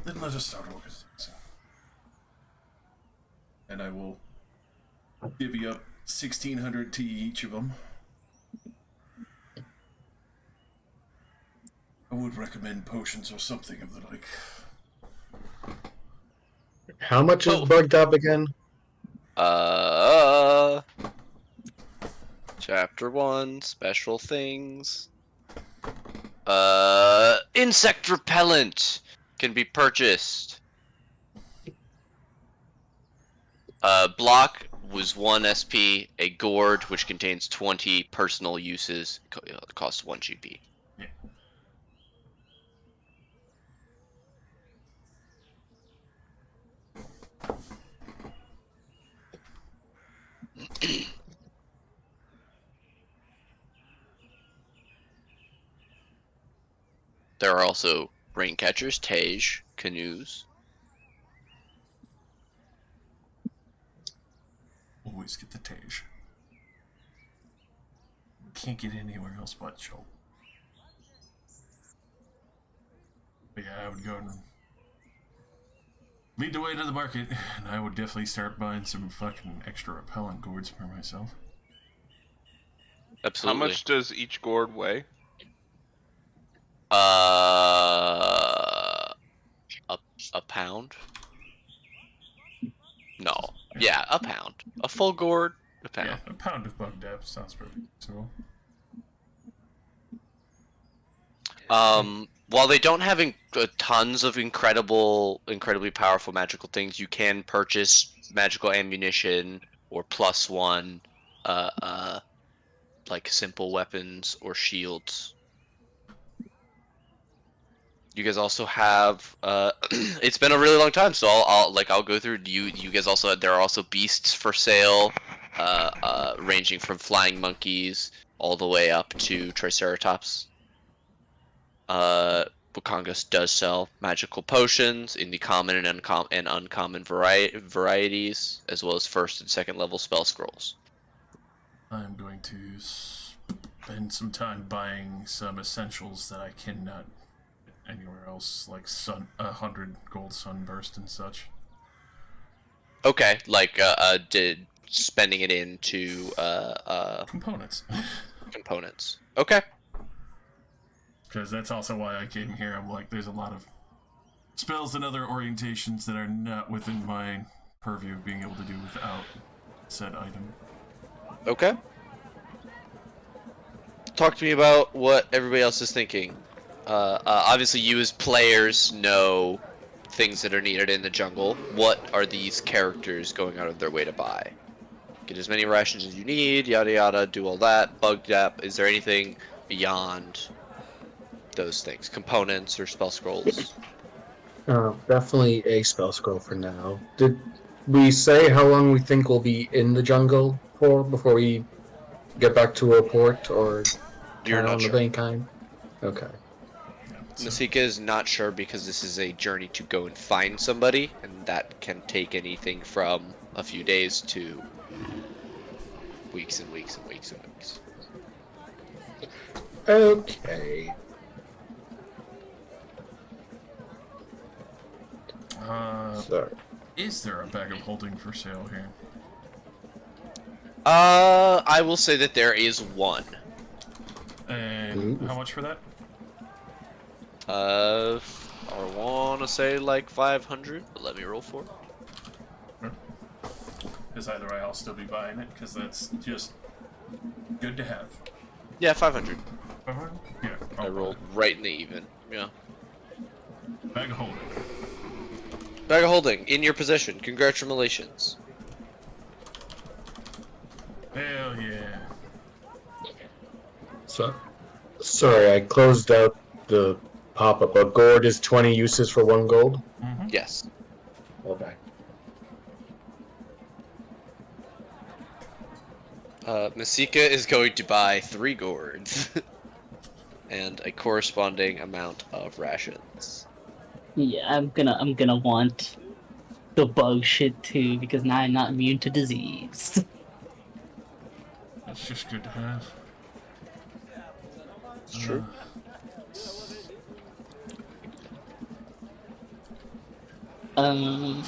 Speaker 2: Then let us start organizing. And I will divvy up 1,600 to each of them. I would recommend potions or something of the like.
Speaker 1: How much is
Speaker 3: Oh.
Speaker 1: bugged up again?
Speaker 3: Chapter 1, special things. Insect repellent can be purchased. Block was 1 SP. A gourd, which contains 20 personal uses, costs 1 GP.
Speaker 2: Yeah.
Speaker 3: There are also rain catchers, Tage, canoes.
Speaker 2: Always get the Tage. Can't get anywhere else but Shoal. But yeah, I would go and lead the way to the market, and I would definitely start buying some fucking extra repellent gourds for myself.
Speaker 3: Absolutely.
Speaker 5: How much does each gourd weigh?
Speaker 3: A pound? No. Yeah, a pound. A full gourd, a pound.
Speaker 2: Yeah, a pound of bug depth sounds perfect. So,
Speaker 3: While they don't have tons of incredibly powerful magical things, you can purchase magical ammunition or +1, like simple weapons or shields. You guys also have it's been a really long time, so I'll go through. You guys also, there are also beasts for sale, ranging from flying monkeys all the way up to triceratops. Wakangas does sell magical potions in the common and uncommon varieties, as well as first and second level spell scrolls.
Speaker 2: I'm going to spend some time buying some essentials that I cannot get anywhere else, like 100 gold sunburst and such.
Speaker 3: Okay, like spending it into
Speaker 2: Components.
Speaker 3: components. Okay.
Speaker 2: Because that's also why I came here. I'm like, there's a lot of spells and other orientations that are not within my purview of being able to do without said item.
Speaker 3: Okay. Talk to me about what everybody else is thinking. Obviously, you as players know things that are needed in the jungle. What are these characters going out of their way to buy? Get as many rations as you need, yada yada, do all that. Bug dap. Is there anything beyond those things? Components or spell scrolls?
Speaker 1: Definitely a spell scroll for now. Did we say how long we think we'll be in the jungle for before we get back to a port or
Speaker 3: You're not
Speaker 1: town of
Speaker 3: sure.
Speaker 1: any kind? Okay.
Speaker 2: Yeah, so,
Speaker 3: Masika is not sure because this is a journey to go and find somebody, and that can take anything from a few days to weeks and weeks and weeks and weeks.
Speaker 1: Okay. So,
Speaker 2: is there a bag of holding for sale here?
Speaker 3: I will say that there is one.
Speaker 2: And
Speaker 1: Ooh.
Speaker 2: how much for that?
Speaker 3: I wanna say like 500, but let me roll for it.
Speaker 2: Because either way, I'll still be buying it, because that's just good to have.
Speaker 3: Yeah, 500.
Speaker 2: Yeah,
Speaker 3: I rolled right in the even. Yeah.
Speaker 2: Bag of holding.
Speaker 3: Bag of holding in your possession. Congratulations.
Speaker 2: Hell yeah.
Speaker 1: so sorry, I closed out the pop-up. A gourd is 20 uses for 1 gold.
Speaker 2: Mm-hmm.
Speaker 3: Yes.
Speaker 1: Okay.
Speaker 3: Masika is going to buy 3 gourds and a corresponding amount of rations.
Speaker 4: Yeah, I'm gonna want the bug shit too because now I'm not immune to disease.
Speaker 2: That's just good to have.
Speaker 3: It's true.
Speaker 4: Um,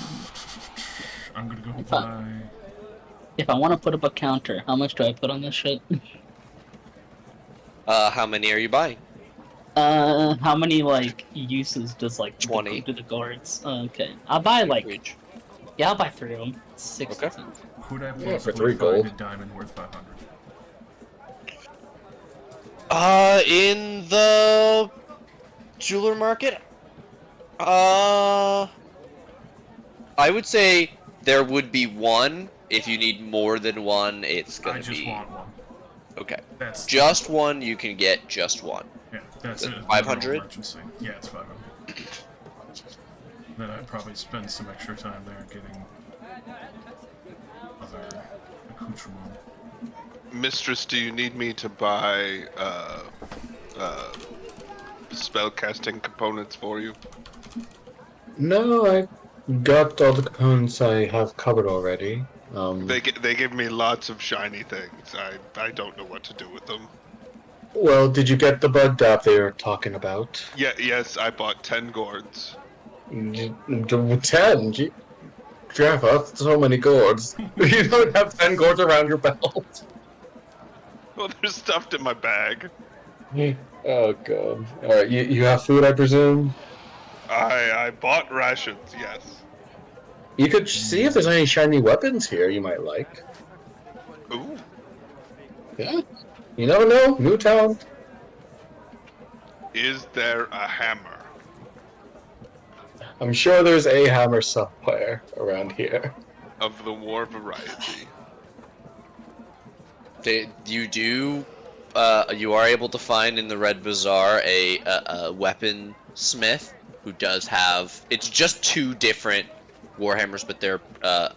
Speaker 2: I'm gonna go
Speaker 4: If
Speaker 2: buy.
Speaker 4: if I want to put up a counter, how much do I put on this shit?
Speaker 3: How many are you buying?
Speaker 4: How many like uses does like
Speaker 3: 20.
Speaker 4: do the guards? Okay, I'll buy like
Speaker 3: Each.
Speaker 4: yeah, I'll buy 3 of them. 60
Speaker 3: Okay.
Speaker 4: cents.
Speaker 2: Could I
Speaker 1: Yeah, for
Speaker 2: possibly
Speaker 1: 3
Speaker 2: find
Speaker 1: gold.
Speaker 2: a diamond worth 500?
Speaker 3: In the jeweler market, I would say there would be one. If you need more than one, it's
Speaker 2: I
Speaker 3: gonna
Speaker 2: just
Speaker 3: be
Speaker 2: want one.
Speaker 3: okay.
Speaker 2: That's
Speaker 3: Just one, you can get just one.
Speaker 2: yeah. That's
Speaker 3: Is
Speaker 2: a
Speaker 3: it
Speaker 2: literal
Speaker 3: 500?
Speaker 2: emergency. Yeah, it's 500. Then I'd probably spend some extra time there getting other accoutrement.
Speaker 5: Mistress, do you need me to buy spell casting components for you?
Speaker 1: No, I got all the components I have covered already.
Speaker 5: They give me lots of shiny things. I don't know what to do with them.
Speaker 1: Well, did you get the bug dap they were talking about?
Speaker 5: Yeah, yes, I bought 10 gourds.
Speaker 1: 10? Jeff, that's so many gourds. You don't have 10 gourds around your belt.
Speaker 5: Well, they're stuffed in my bag.
Speaker 1: Oh, God. Alright, you have food, I presume?
Speaker 5: I bought rations, yes.
Speaker 1: You could see if there's any shiny weapons here you might like.
Speaker 5: Ooh.
Speaker 1: Yeah. You never know. New town.
Speaker 5: Is there a hammer?
Speaker 1: I'm sure there's a hammer somewhere around here.
Speaker 5: Of the war variety.
Speaker 3: You are able to find in the Red Bazaar a weapon smith who does have. It's just 2 different warhammers, but they're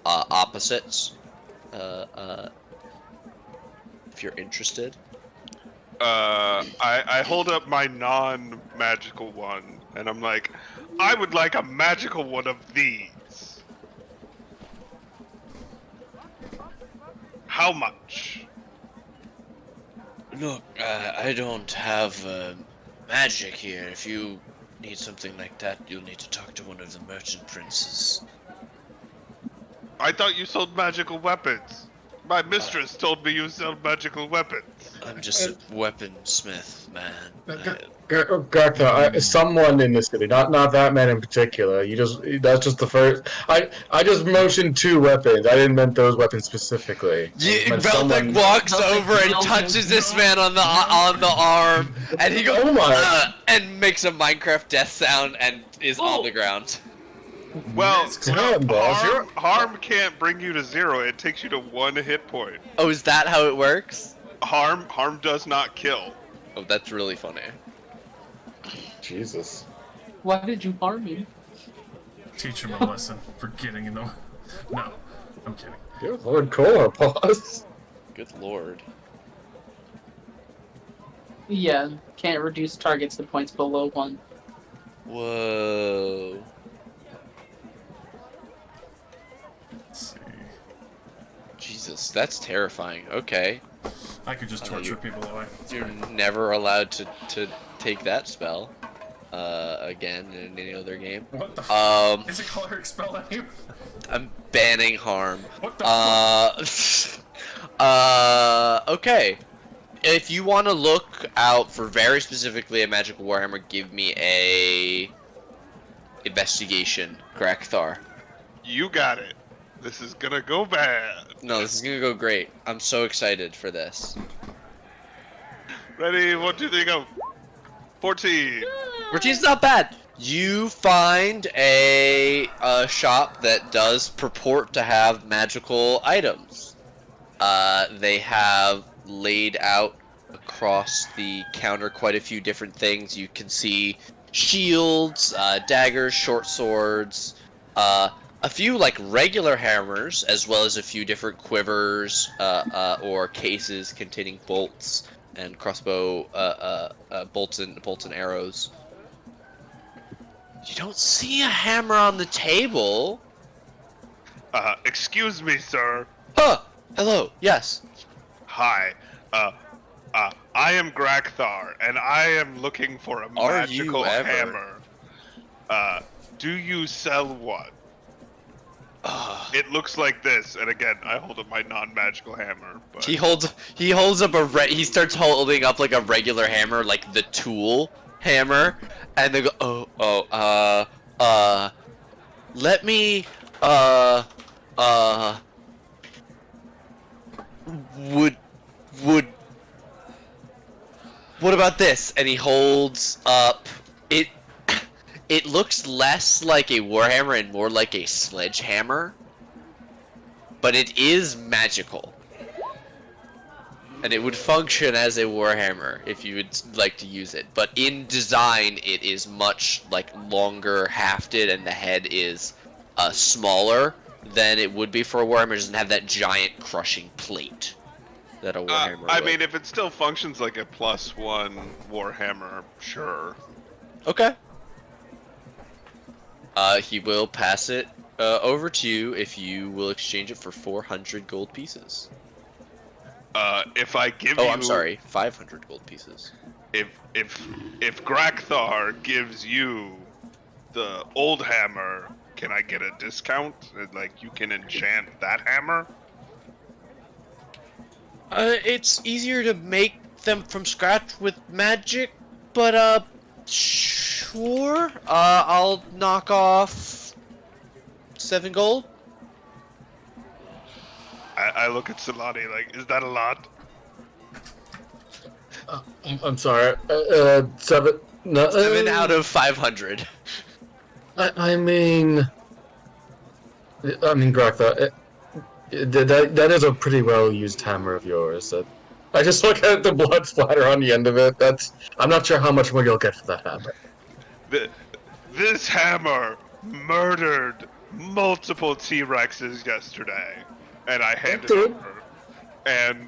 Speaker 3: opposites. If you're interested.
Speaker 5: I hold up my non-magical one And I'm like, I would like a magical one of these. How much?
Speaker 3: Look, I don't have magic here. If you need something like that, you'll need to talk to one of the merchant princes.
Speaker 5: I thought you sold magical weapons. My mistress told me you sell magical weapons.
Speaker 3: I'm just a weaponsmith, man.
Speaker 1: Gartha, someone in this city, not that man in particular. That's just the first. I just motioned 2 weapons. I didn't meant those weapons specifically. I just meant someone.
Speaker 3: walks
Speaker 4: Velthek
Speaker 3: over and
Speaker 4: yells
Speaker 3: touches
Speaker 4: at-
Speaker 3: this man on the arm, and he goes,
Speaker 1: Oh my!
Speaker 3: and makes a Minecraft death sound and is on the ground.
Speaker 5: Well,
Speaker 1: Damn, boss,
Speaker 5: harm can't bring you to 0. It takes you to 1 hit point.
Speaker 3: Oh, is that how it works?
Speaker 5: Harm does not kill.
Speaker 3: Oh, that's really funny.
Speaker 1: Jesus.
Speaker 4: Why did you harm me?
Speaker 2: Teach him a lesson for getting in the. No, I'm kidding.
Speaker 1: Good Lord Core, boss.
Speaker 3: Good lord.
Speaker 4: Yeah, can't reduce targets to points below 1.
Speaker 3: Whoa.
Speaker 2: Let's see.
Speaker 3: Jesus, that's terrifying. Okay.
Speaker 2: I could just torture people that way. It's
Speaker 3: You're
Speaker 2: fine.
Speaker 3: never allowed to take that spell again in any other game.
Speaker 2: What the Is a cleric spell on you?
Speaker 3: I'm banning harm.
Speaker 2: What the
Speaker 3: Okay. If you want to look out for very specifically a magical warhammer, give me a investigation, Grakthar.
Speaker 5: You got it. This is gonna go bad.
Speaker 3: No, this is gonna go great. I'm so excited for this.
Speaker 5: Ready? 1, 2, 3, go. 14.
Speaker 3: Routine's not bad. You find a shop that does purport to have magical items. They have laid out across the counter quite a few different things. You can see shields, daggers, short swords, a few like regular hammers, as well as a few different quivers or cases containing bolts and crossbow bolts and arrows. You don't see a hammer on the table.
Speaker 5: Excuse me, sir.
Speaker 3: Huh. Hello. Yes.
Speaker 5: Hi. I am Grakthar, and I am looking for a
Speaker 3: Are
Speaker 5: magical
Speaker 3: you ever?
Speaker 5: hammer. Do you sell one? It looks like this, and again, I hold up my non-magical hammer. But
Speaker 3: He holds up he starts holding up like a regular hammer, like the tool hammer, and they go, let me, what about this? And he holds up, it looks less like a warhammer and more like a sledgehammer, but it is magical. And it would function as a warhammer if you would like to use it. But in design, it is much like longer hafted, and the head is smaller than it would be for a warhammer. It doesn't have that giant crushing plate that a warhammer
Speaker 5: I
Speaker 3: would.
Speaker 5: mean, if it still functions like a +1 warhammer, sure.
Speaker 3: Okay. He will pass it over to you if you will exchange it for 400 gold pieces.
Speaker 5: If I give you,
Speaker 3: Oh, I'm sorry, 500 gold pieces.
Speaker 5: if Grakthar gives you the old hammer, can I get a discount? Like you can enchant that hammer?
Speaker 3: It's easier to make them from scratch with magic, but sure. I'll knock off 7 gold.
Speaker 5: I look at Solani like, is that a lot?
Speaker 1: I'm sorry. 7. No,
Speaker 3: 7 out of 500.
Speaker 1: I mean, Grakthar, that is a pretty well used hammer of yours. I just look at the blood splatter on the end of it. I'm not sure how much more you'll get for that hammer.
Speaker 5: This hammer murdered multiple T-Rexes yesterday, and I handed it over. And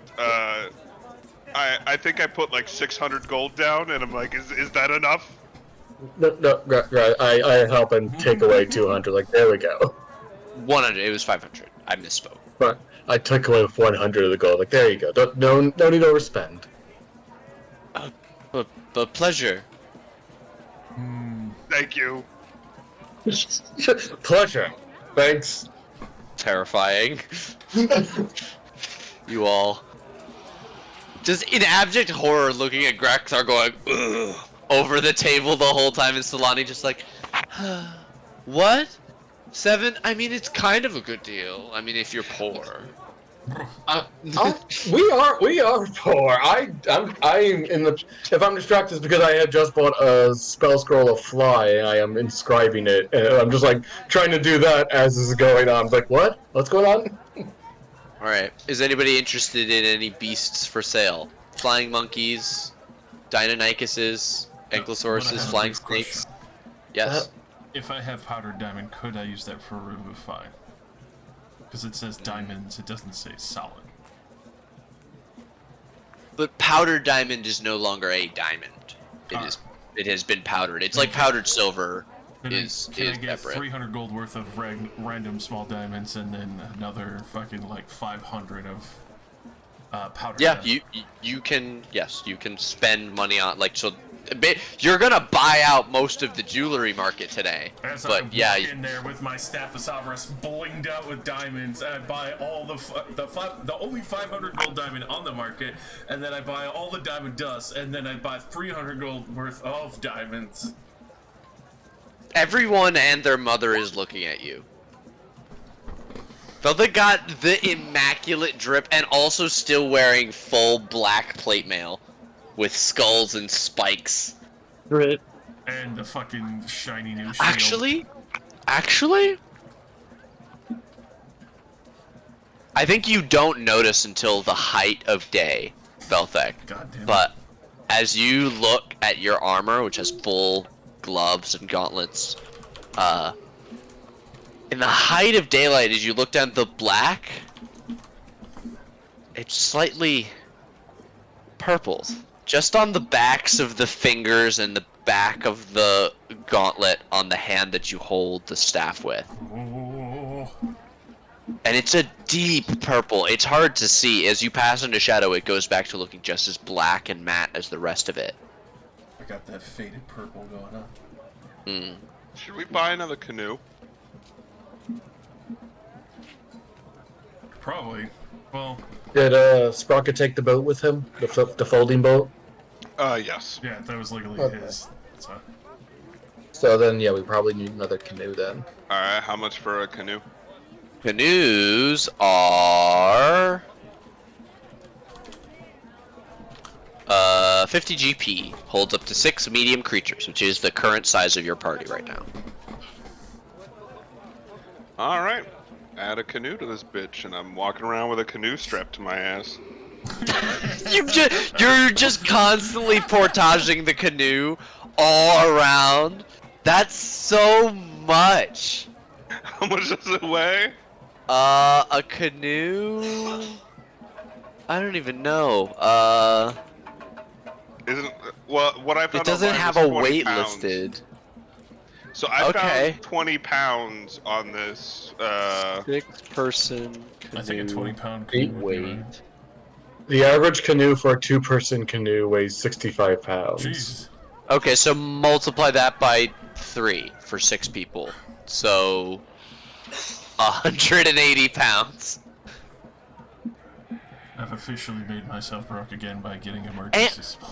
Speaker 5: I think I put like 600 gold down, and I'm like, is that enough?
Speaker 1: No, right. I help him take away 200. Like, there we go.
Speaker 3: 100. It was 500. I misspoke.
Speaker 1: But I took away 100 of the gold. Like, there you go. No need to overspend.
Speaker 3: But pleasure.
Speaker 5: Thank you.
Speaker 1: Pleasure. Thanks.
Speaker 3: Terrifying. You all. Just in abject horror looking at Graxar going, ugh, over the table the whole time, and Solani just like, what? 7? I mean, it's kind of a good deal. I mean, if you're poor.
Speaker 1: We are poor. I'm in the. If I'm distracted, it's because I have just bought a spell scroll of fly, and I am inscribing it, and I'm just like trying to do that as this is going on. I'm like, what? What's going on?
Speaker 3: Alright, is anybody interested in any beasts for sale? Flying monkeys, Deinonychuses, Ankylosauruses, flying snakes? Yes.
Speaker 2: If I have powdered diamond, could I use that for Revivify? Because it says diamonds, it doesn't say solid.
Speaker 3: But powdered diamond is no longer a diamond. It has been powdered. It's like powdered silver
Speaker 2: Can
Speaker 3: is
Speaker 2: I get
Speaker 3: separate.
Speaker 2: 300 gold worth of random small diamonds and then another fucking like 500 of powdered
Speaker 3: Yeah,
Speaker 2: diamond?
Speaker 3: you can, yes, you can spend money on, like, so you're gonna buy out most of the jewelry market today.
Speaker 2: As
Speaker 3: But
Speaker 2: I
Speaker 3: yeah,
Speaker 2: walk in there with my Staphosaurus blinged out with diamonds, and I buy all the only 500 gold diamond on the market, and then I buy all the diamond dust, and then I buy 300 gold worth of diamonds.
Speaker 3: everyone and their mother is looking at you. Velda got the immaculate drip and also still wearing full black plate mail with skulls and spikes.
Speaker 4: Right.
Speaker 2: And the fucking shiny new shield.
Speaker 3: Actually, I think you don't notice until the height of day, Velthek.
Speaker 2: Goddamn.
Speaker 3: But as you look at your armor, which has full gloves and gauntlets, in the height of daylight, as you look down the black, it's slightly purpled. Just on the backs of the fingers and the back of the gauntlet on the hand that you hold the staff with.
Speaker 2: Oh.
Speaker 3: And it's a deep purple. It's hard to see. As you pass into shadow, it goes back to looking just as black and matte as the rest of it.
Speaker 2: I got that faded purple going on.
Speaker 5: Should we buy another canoe?
Speaker 2: Probably. Well,
Speaker 1: Did Sprocket take the boat with him? The folding boat?
Speaker 5: Yes.
Speaker 2: yeah, that was legally
Speaker 1: Okay.
Speaker 2: his. So.
Speaker 1: So then, yeah, we probably need another canoe then.
Speaker 5: Alright, how much for a canoe?
Speaker 3: Canoes are 50 GP, holds up to 6 medium creatures, which is the current size of your party right now.
Speaker 5: Alright. Add a canoe to this bitch, and I'm walking around with a canoe strapped to my ass.
Speaker 3: You're just constantly portaging the canoe all around. That's so much.
Speaker 5: How much does it weigh?
Speaker 3: A canoe. I don't even know.
Speaker 5: Isn't well what I found
Speaker 3: It doesn't
Speaker 5: online
Speaker 3: have
Speaker 5: was
Speaker 3: a
Speaker 5: 20
Speaker 3: weight
Speaker 5: pounds.
Speaker 3: listed.
Speaker 5: So I
Speaker 3: Okay.
Speaker 5: found 20 pounds on this.
Speaker 3: 6-person canoe.
Speaker 2: I think a 20-pound canoe would be
Speaker 3: weight.
Speaker 2: right.
Speaker 1: The average canoe for a two-person canoe weighs 65 pounds.
Speaker 2: Jeez.
Speaker 3: Okay, so multiply that by 3 for 6 people. So 180 pounds.
Speaker 2: I've officially made myself broke again by getting emergency supply.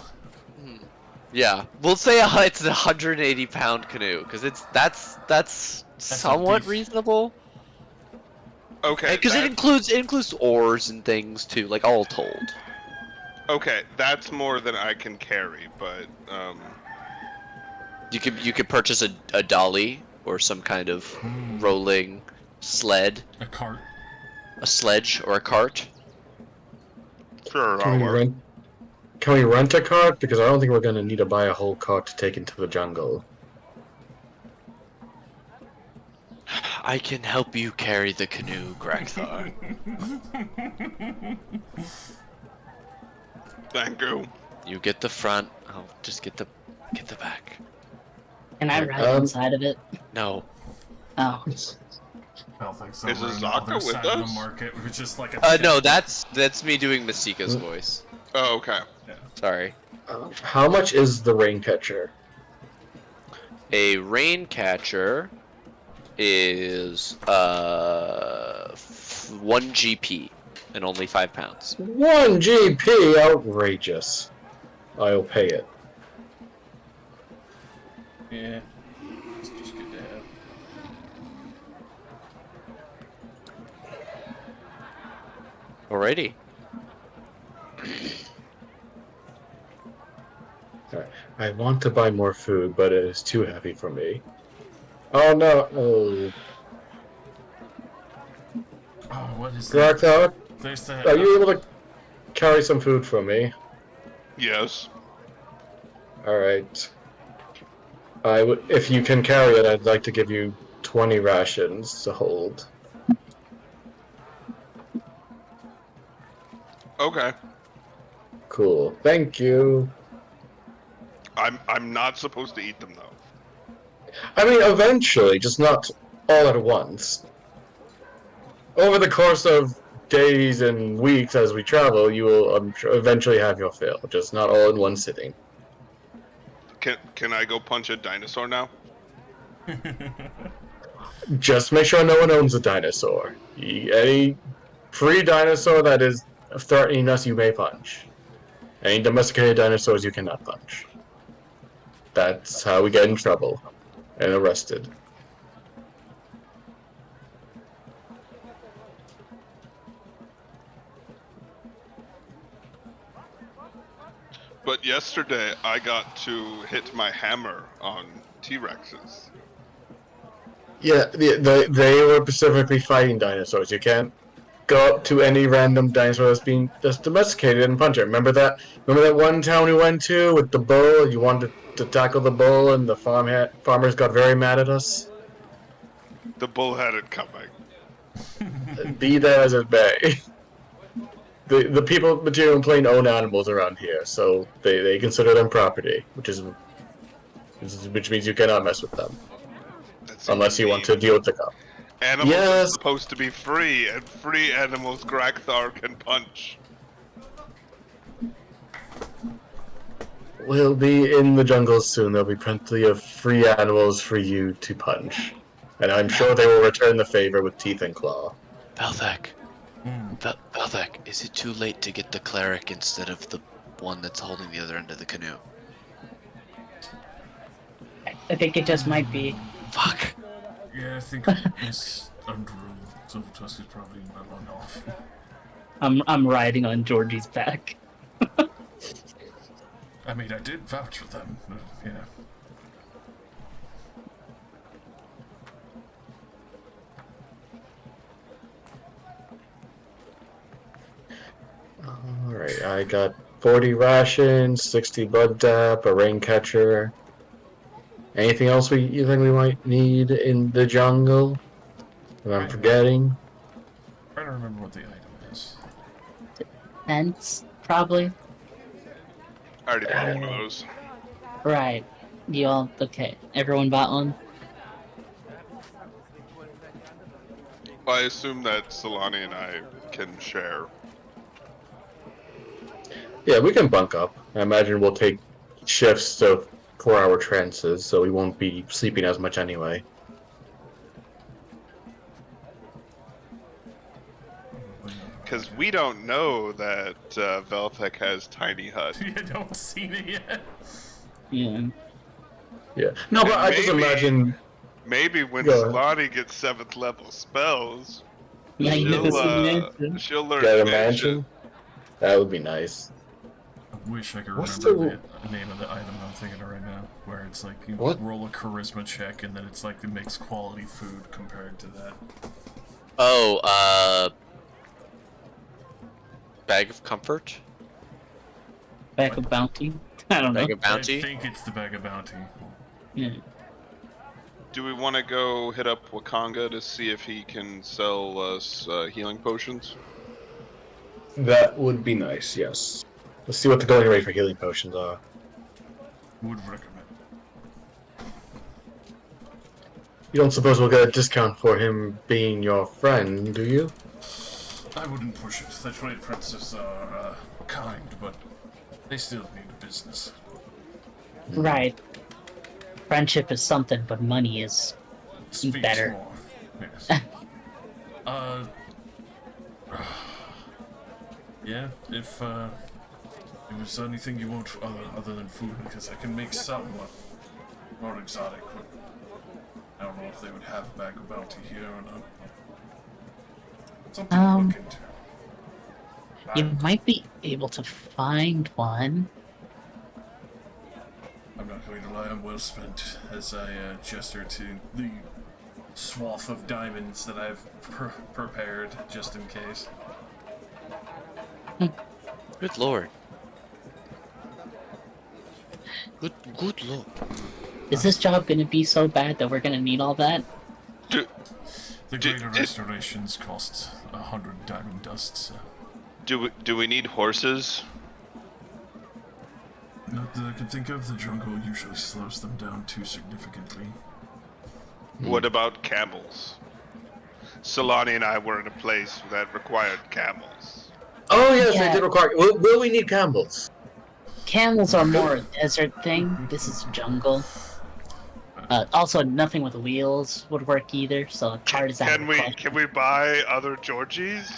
Speaker 3: Yeah, we'll say it's a 180-pound canoe because that's somewhat
Speaker 2: beef.
Speaker 3: reasonable.
Speaker 5: Okay.
Speaker 3: Because it includes oars and things too, like all told.
Speaker 5: Okay, that's more than I can carry, but
Speaker 3: You could purchase a dolly or some kind of rolling sled,
Speaker 2: A cart.
Speaker 3: a sledge or a cart.
Speaker 5: sure,
Speaker 1: Can
Speaker 5: I'll
Speaker 1: we
Speaker 5: work.
Speaker 1: rent? Can we rent a cart? Because I don't think we're going to need to buy a whole cart to take into the jungle.
Speaker 3: I can help you carry the canoe, Gregthar.
Speaker 5: Thank you.
Speaker 3: You get the front. I'll just get the back.
Speaker 4: Can I ride inside of it?
Speaker 3: No.
Speaker 4: Oh.
Speaker 2: Belfix
Speaker 5: Is
Speaker 2: over on the
Speaker 5: Azaka
Speaker 2: other
Speaker 5: with
Speaker 2: side of the
Speaker 5: us?
Speaker 2: market, which is like a
Speaker 3: No, that's me doing Masika's voice.
Speaker 5: Oh, okay.
Speaker 3: Sorry.
Speaker 1: How much is the rain catcher?
Speaker 3: A rain catcher is 1 GP and only 5 pounds.
Speaker 1: 1 GP, outrageous. I'll pay it.
Speaker 2: Yeah. It's just good to have.
Speaker 3: Alrighty.
Speaker 1: I want to buy more food, but it is too heavy for me. Oh no! Oh,
Speaker 2: Oh, what is that?
Speaker 1: Darkthout,
Speaker 2: There's that.
Speaker 1: are you able to carry some food for me?
Speaker 5: Yes.
Speaker 1: All right. If you can carry it, I'd like to give you 20 rations to hold.
Speaker 5: Okay.
Speaker 1: Cool. Thank you.
Speaker 5: I'm not supposed to eat them though.
Speaker 1: I mean, eventually, just not all at once. Over the course of days and weeks as we travel, you will eventually have your fill, just not all in one sitting.
Speaker 5: Can I go punch a dinosaur now?
Speaker 1: Just make sure no one owns a dinosaur. Any free dinosaur that is threatening us, you may punch. Any domesticated dinosaurs, you cannot punch. That's how we get in trouble and arrested.
Speaker 5: But yesterday I got to hit my hammer on T-Rexes.
Speaker 1: Yeah, they were specifically fighting dinosaurs. You can't go up to any random dinosaur that's domesticated and punch it. Remember that? Remember that one town we went to with the bull? You wanted to tackle the bull, and the farmers got very mad at us.
Speaker 5: The bull had it coming.
Speaker 1: Be that as it may, the people material and plane own animals around here, so they consider them property, which means you cannot mess with them unless you want to deal with the cop.
Speaker 5: Animals are
Speaker 1: Yes.
Speaker 5: supposed to be free, and free animals Grakthar can punch.
Speaker 1: We'll be in the jungle soon. There'll be plenty of free animals for you to punch. And I'm sure they will return the favor with teeth and claw.
Speaker 3: Belthek. Belthek, is it too late to get the cleric instead of the one that's holding the other end of the canoe?
Speaker 4: I think it just might be.
Speaker 3: Fuck.
Speaker 2: Yeah, I think Miss Andrew Silvertusk is probably not long off.
Speaker 4: I'm riding on Georgie's back.
Speaker 2: I mean, I did vouch for them, but yeah.
Speaker 1: Alright, I got 40 rations, 60 bud dap, a rain catcher. Anything else you think we might need in the jungle that I'm forgetting?
Speaker 2: I'm trying to remember what the item is.
Speaker 4: Tents, probably.
Speaker 5: I already bought one of those.
Speaker 4: Right. You all okay? Everyone bought one.
Speaker 5: I assume that Solani and I can share.
Speaker 1: Yeah, we can bunk up. I imagine we'll take shifts of 4-hour trances, so we won't be sleeping as much anyway.
Speaker 5: Because we don't know that Velthek has tiny hut.
Speaker 2: You don't see it yet.
Speaker 4: Yeah.
Speaker 1: Yeah. No, but
Speaker 5: And
Speaker 1: I just imagine.
Speaker 5: Maybe when
Speaker 1: Go ahead.
Speaker 5: Solani gets 7th level spells,
Speaker 4: Magnificent.
Speaker 5: she'll learn
Speaker 1: Get a
Speaker 5: mansion.
Speaker 1: mansion? That would be nice.
Speaker 2: I wish I could
Speaker 1: What's
Speaker 2: remember the name of the item I'm thinking of right now, where it's like you
Speaker 1: What?
Speaker 2: roll a charisma check and then it's like it makes quality food compared to that.
Speaker 3: Oh, Bag of Comfort?
Speaker 4: Back of bounty. I don't know.
Speaker 3: Bag of Bounty?
Speaker 2: I think it's the bag of bounty.
Speaker 4: Yeah.
Speaker 5: Do we want to go hit up Wakanga to see if he can sell us healing potions?
Speaker 1: That would be nice, yes. Let's see what the going rate for healing potions are.
Speaker 2: Would recommend.
Speaker 1: You don't suppose we'll get a discount for him being your friend, do you?
Speaker 2: I wouldn't push it. The trade princes are kind, but they still need business.
Speaker 4: Right. Friendship is something, but money is
Speaker 2: Speaks
Speaker 4: better.
Speaker 2: more. Yes. Yeah, if there's anything you want other than food, because I can make some more exotic. But I don't know if they would have a bag of bounty here or not. Something to look into.
Speaker 4: You might be able to find one.
Speaker 2: I'm not going to lie, I'm well spent as I gesture to the swath of diamonds that I've prepared just in case.
Speaker 3: Good lord. Good lord.
Speaker 4: Is this job gonna be so bad that we're gonna need all that?
Speaker 2: The greater restorations cost 100 diamond dusts.
Speaker 5: Do we need horses?
Speaker 2: Not that I can think of, the jungle usually slows them down too significantly.
Speaker 5: What about camels? Solani and I were in a place that required camels.
Speaker 1: Oh yes,
Speaker 4: Yeah.
Speaker 1: they did require. Will we need camels?
Speaker 4: Camels are more a desert thing. This is jungle. Also, nothing with wheels would work either. So cart is out of the question.
Speaker 5: Can we buy other Georgies?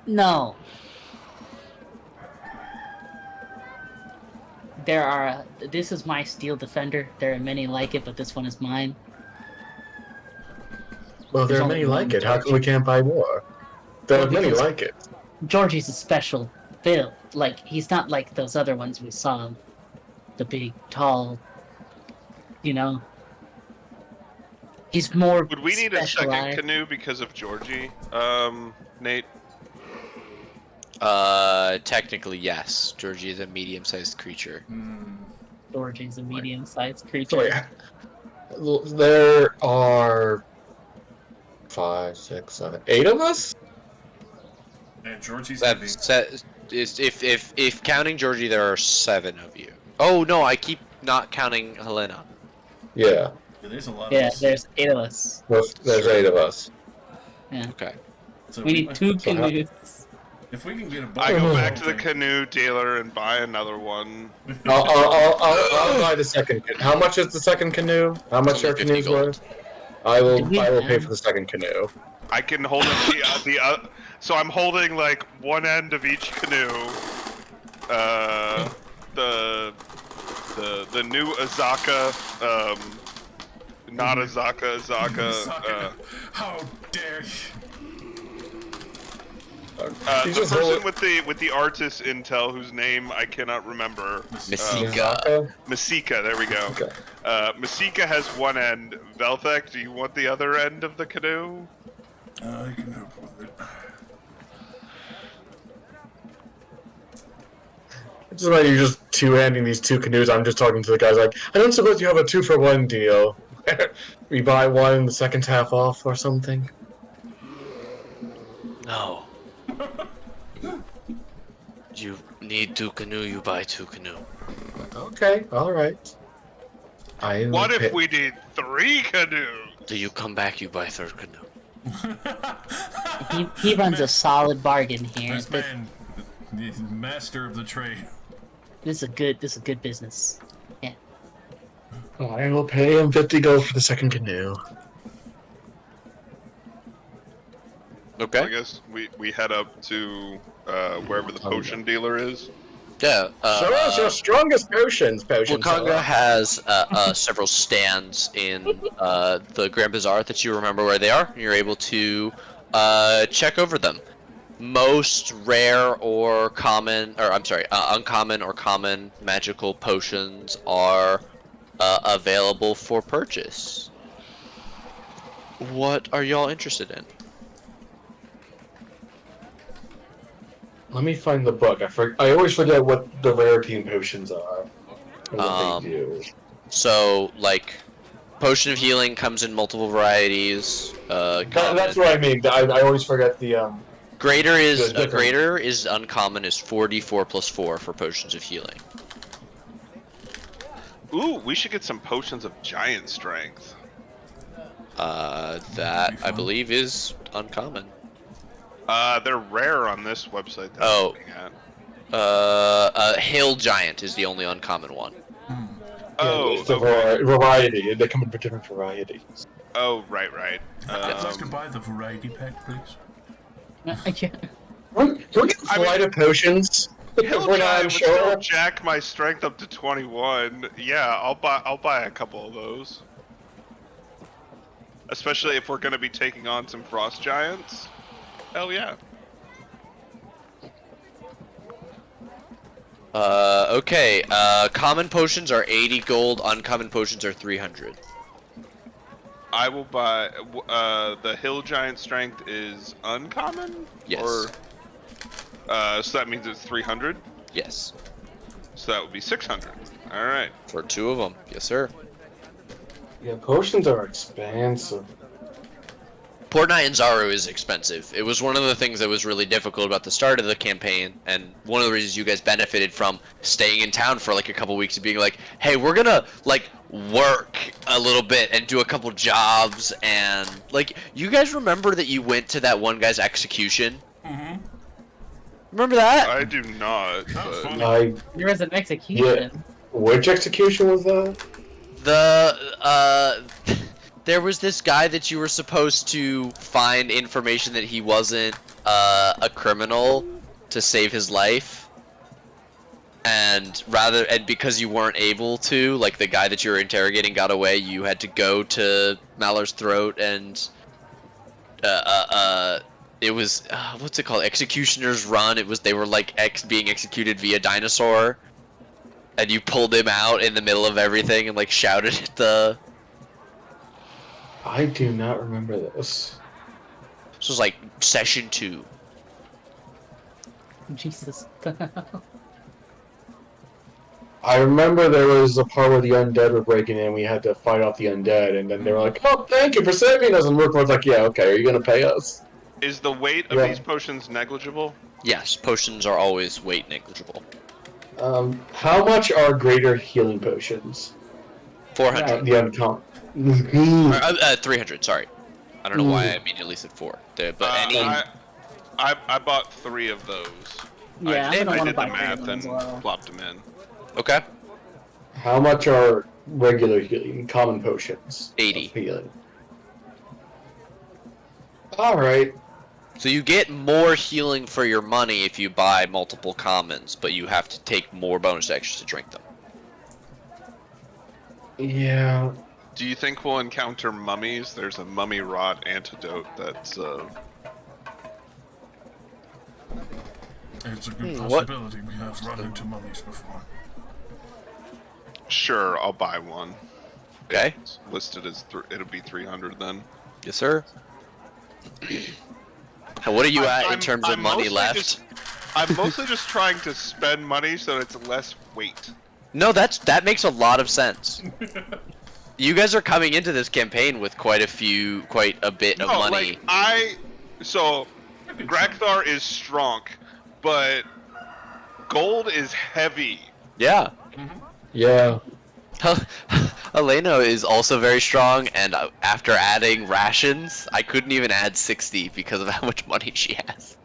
Speaker 4: No. There are. This is my steel defender. There are many like it, but this one is mine.
Speaker 1: Well, there
Speaker 4: There's
Speaker 1: are
Speaker 4: only
Speaker 1: many
Speaker 4: one
Speaker 1: like it. How come we can't buy more? There are
Speaker 4: Well,
Speaker 1: many
Speaker 4: because-
Speaker 1: like it.
Speaker 4: Georgie's a special build. Like, he's not like those other ones we saw. The big, tall. You know. He's more.
Speaker 5: Would we need a second
Speaker 4: specialized.
Speaker 5: canoe because of Georgie? Nate.
Speaker 3: Technically yes. Georgie is a medium-sized creature.
Speaker 4: Georgie's a medium-sized creature.
Speaker 1: So wait, there are 5, 6, 7, 8 of us.
Speaker 2: And Georgie's
Speaker 3: If counting Georgie, there are 7 of you. Oh no, I keep not counting Helena.
Speaker 1: Yeah,
Speaker 2: there's a lot
Speaker 4: Yeah,
Speaker 2: of us.
Speaker 4: there's 8 of us.
Speaker 1: there's 8 of us.
Speaker 3: Okay.
Speaker 2: So
Speaker 4: We need 2
Speaker 1: So how-
Speaker 4: canoes.
Speaker 2: If we can get a
Speaker 5: I go
Speaker 1: Oh.
Speaker 5: back to the canoe dealer and buy another one.
Speaker 1: I'll buy the second. How much is the second canoe? How much
Speaker 3: Only
Speaker 1: are
Speaker 3: 50
Speaker 1: canoes
Speaker 3: gold.
Speaker 1: worth? I will
Speaker 4: Did we
Speaker 1: pay
Speaker 4: have-
Speaker 1: for the second canoe.
Speaker 5: I can hold it so I'm holding like one end of each canoe. The new Azaka, not Azaka, Azaka.
Speaker 2: How dare you?
Speaker 1: He's
Speaker 5: The
Speaker 1: just
Speaker 5: person
Speaker 1: holding-
Speaker 5: with the artist intel whose name I cannot remember.
Speaker 3: Masika.
Speaker 5: Masika, there we go.
Speaker 1: Okay.
Speaker 5: Masika has one end. Velthek, do you want the other end of the canoe?
Speaker 2: I can help with it.
Speaker 1: It's like you're just two-handing these 2 canoes. I'm just talking to the guys like, I don't suppose you have a 2-for-1 deal. We buy one, the second half off or something.
Speaker 3: No. You need 2 canoe, you buy 2 canoe.
Speaker 1: Okay, all right. I will
Speaker 5: What
Speaker 1: pay-
Speaker 5: if we need 3 canoes?
Speaker 3: Do you come back, you buy 3rd canoe.
Speaker 4: He runs a solid bargain here.
Speaker 2: This man, the master of the trade.
Speaker 4: This is a good business. Yeah.
Speaker 1: I will pay him 50 gold for the second canoe.
Speaker 5: I
Speaker 3: Okay.
Speaker 5: guess we head up to wherever the potion dealer is.
Speaker 3: Yeah.
Speaker 1: Show us your strongest potion
Speaker 3: Wakanga
Speaker 1: seller.
Speaker 3: has several stands in the Grand Bazaar that you remember where they are. You're able to check over them. Most rare or common, or I'm sorry, uncommon or common magical potions are available for purchase. What are y'all interested in?
Speaker 1: Let me find the book. I always forget what the rarity in potions are. And what they do.
Speaker 3: So, like, potion of healing comes in multiple varieties.
Speaker 1: That's what I mean. I always forget the
Speaker 3: Greater is
Speaker 1: Good, different.
Speaker 3: greater is uncommon is 4d4 plus 4 for potions of healing.
Speaker 5: Ooh, we should get some potions of giant strength.
Speaker 3: That I believe is uncommon.
Speaker 5: They're rare on this website that
Speaker 3: Oh.
Speaker 5: I'm looking at.
Speaker 3: Hill Giant is the only uncommon one.
Speaker 5: Oh,
Speaker 1: it's a
Speaker 5: okay.
Speaker 1: variety. They come in different varieties.
Speaker 5: Oh, right.
Speaker 2: I'd like to buy the variety pack, please.
Speaker 4: Yeah.
Speaker 1: Can we get a
Speaker 5: I mean-
Speaker 1: flight of potions?
Speaker 5: Hill
Speaker 1: We're not
Speaker 5: Giant would still
Speaker 1: sure.
Speaker 5: jack my strength up to 21. Yeah, I'll buy a couple of those. Especially if we're gonna be taking on some frost giants. Hell yeah.
Speaker 3: Okay. Common potions are 80 gold. Uncommon potions are 300.
Speaker 5: I will buy. The hill giant strength is uncommon.
Speaker 3: Yes.
Speaker 5: Or. So that means it's 300.
Speaker 3: Yes.
Speaker 5: So that would be 600. All right.
Speaker 3: For 2 of them. Yes, sir.
Speaker 1: Yeah, potions are expensive.
Speaker 3: Port Nyanzaru is expensive. It was one of the things that was really difficult about the start of the campaign, and one of the reasons you guys benefited from staying in town for like a couple weeks and being like, hey, we're gonna like work a little bit and do a couple jobs, and like, you guys remember that you went to that one guy's execution?
Speaker 2: Mm-hmm.
Speaker 3: Remember that?
Speaker 5: I do not.
Speaker 2: That was
Speaker 5: But...
Speaker 2: funny.
Speaker 4: There was an execution.
Speaker 1: Which execution was that?
Speaker 3: There was this guy that you were supposed to find information that he wasn't a criminal to save his life, and because you weren't able to, like the guy that you were interrogating got away, you had to go to Malor's throat, and it was what's it called? Executioner's Run. They were like being executed via dinosaur, and you pulled him out in the middle of everything and like shouted at the.
Speaker 1: I do not remember this.
Speaker 3: This was like session 2.
Speaker 4: Jesus.
Speaker 1: I remember there was a part where the undead were breaking in. We had to fight off the undead, and then they were like, "Oh, thank you for saving us." And Rookwood's like, "Yeah, okay. Are you gonna pay us?"
Speaker 5: Is the weight of
Speaker 1: Yeah.
Speaker 5: these potions negligible?
Speaker 3: Yes, potions are always weight negligible.
Speaker 1: How much are greater healing potions?
Speaker 3: 400.
Speaker 1: The uncommon.
Speaker 3: 300, sorry. I don't know why I immediately said 4. But any...
Speaker 5: I bought 3 of those.
Speaker 4: Yeah,
Speaker 5: I
Speaker 4: I'm gonna
Speaker 5: did
Speaker 4: wanna
Speaker 5: the
Speaker 4: buy
Speaker 5: math
Speaker 4: green
Speaker 5: and
Speaker 4: ones as well.
Speaker 5: plopped them in.
Speaker 3: Okay.
Speaker 1: How much are regular healing, common potions?
Speaker 3: 80.
Speaker 1: Of healing. All right.
Speaker 3: So you get more healing for your money if you buy multiple commons, but you have to take more bonus actions to drink them.
Speaker 1: Yeah.
Speaker 5: Do you think we'll encounter mummies? There's a mummy rot antidote that's
Speaker 2: It's a good
Speaker 3: What?
Speaker 2: possibility. We have run into mummies before.
Speaker 5: Sure, I'll buy one.
Speaker 3: Okay.
Speaker 5: It's listed as it'll be 300 then.
Speaker 3: Yes, sir. What are you at in
Speaker 5: I'm-
Speaker 3: terms of
Speaker 5: I'm
Speaker 3: money
Speaker 5: mostly
Speaker 3: left?
Speaker 5: I'm mostly just trying to spend money so it's less weight.
Speaker 3: No, that makes a lot of sense. You guys are coming into this campaign with quite a bit of money.
Speaker 5: So Grakthar is strong, but gold is heavy.
Speaker 3: Yeah.
Speaker 1: Yeah.
Speaker 3: Elena is also very strong, and after adding rations, I couldn't even add 60 because of how much money she has.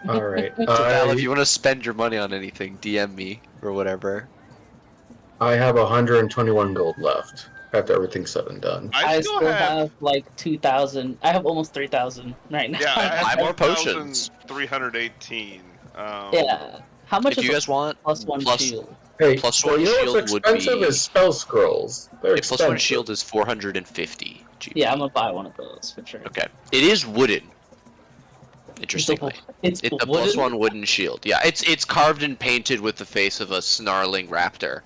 Speaker 1: All right.
Speaker 3: So Val, if you want to spend your money on anything, DM me or whatever.
Speaker 1: I have 121 gold left after everything's said and done.
Speaker 5: I
Speaker 4: still have like 2,000. I have almost 3,000 right now.
Speaker 5: Yeah, I have
Speaker 3: Buy more potions.
Speaker 5: 318.
Speaker 4: Yeah. How much
Speaker 3: If
Speaker 4: is
Speaker 3: you guys want,
Speaker 4: plus one
Speaker 3: plus-
Speaker 4: shield?
Speaker 1: Hey,
Speaker 3: Plus
Speaker 1: so
Speaker 3: one
Speaker 1: you know
Speaker 3: shield
Speaker 1: what's
Speaker 3: would
Speaker 1: expensive
Speaker 3: be-
Speaker 1: is spell scrolls. They're
Speaker 3: plus one
Speaker 1: expensive.
Speaker 3: shield is 450 GP.
Speaker 4: Yeah, I'm gonna buy one of those for sure.
Speaker 3: Okay. It is wooden. Interestingly.
Speaker 4: It's
Speaker 3: It's a
Speaker 4: wooden?
Speaker 3: +1 wooden shield. Yeah, it's carved and painted with the face of a snarling raptor.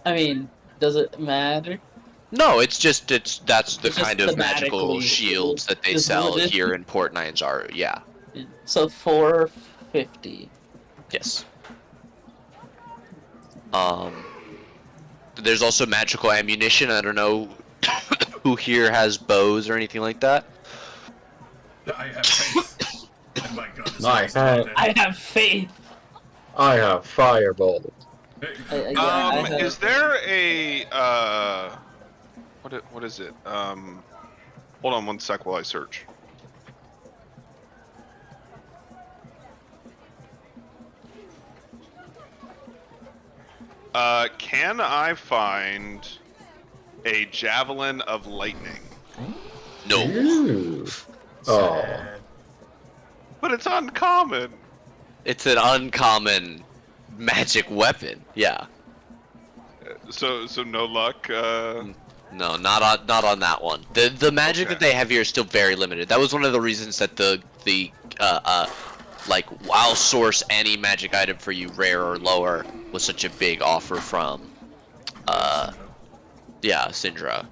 Speaker 4: I mean, does it matter?
Speaker 3: No, that's the
Speaker 4: It's just
Speaker 3: kind of magical
Speaker 4: thematically
Speaker 3: shields that they
Speaker 4: just
Speaker 3: sell
Speaker 4: wooden.
Speaker 3: here in Port Nyanzaru. Yeah.
Speaker 4: So 450.
Speaker 3: Yes. There's also magical ammunition. I don't know who here has bows or anything like that.
Speaker 2: I have faith. And my God,
Speaker 1: Nice. I
Speaker 4: I have faith.
Speaker 1: have fireball.
Speaker 4: I have-
Speaker 5: Is there a what is it? Hold on one sec while I search. Can I find a javelin of lightning?
Speaker 3: No.
Speaker 1: Ooh. Oh.
Speaker 2: Sad.
Speaker 5: But it's uncommon.
Speaker 3: It's an uncommon magic weapon. Yeah.
Speaker 5: So no luck.
Speaker 3: No, not on that one. The magic
Speaker 5: Okay.
Speaker 3: that they have here is still very limited. That was one of the reasons that the like I'll source any magic item for you, rare or lower, was such a big offer from yeah, Syndra.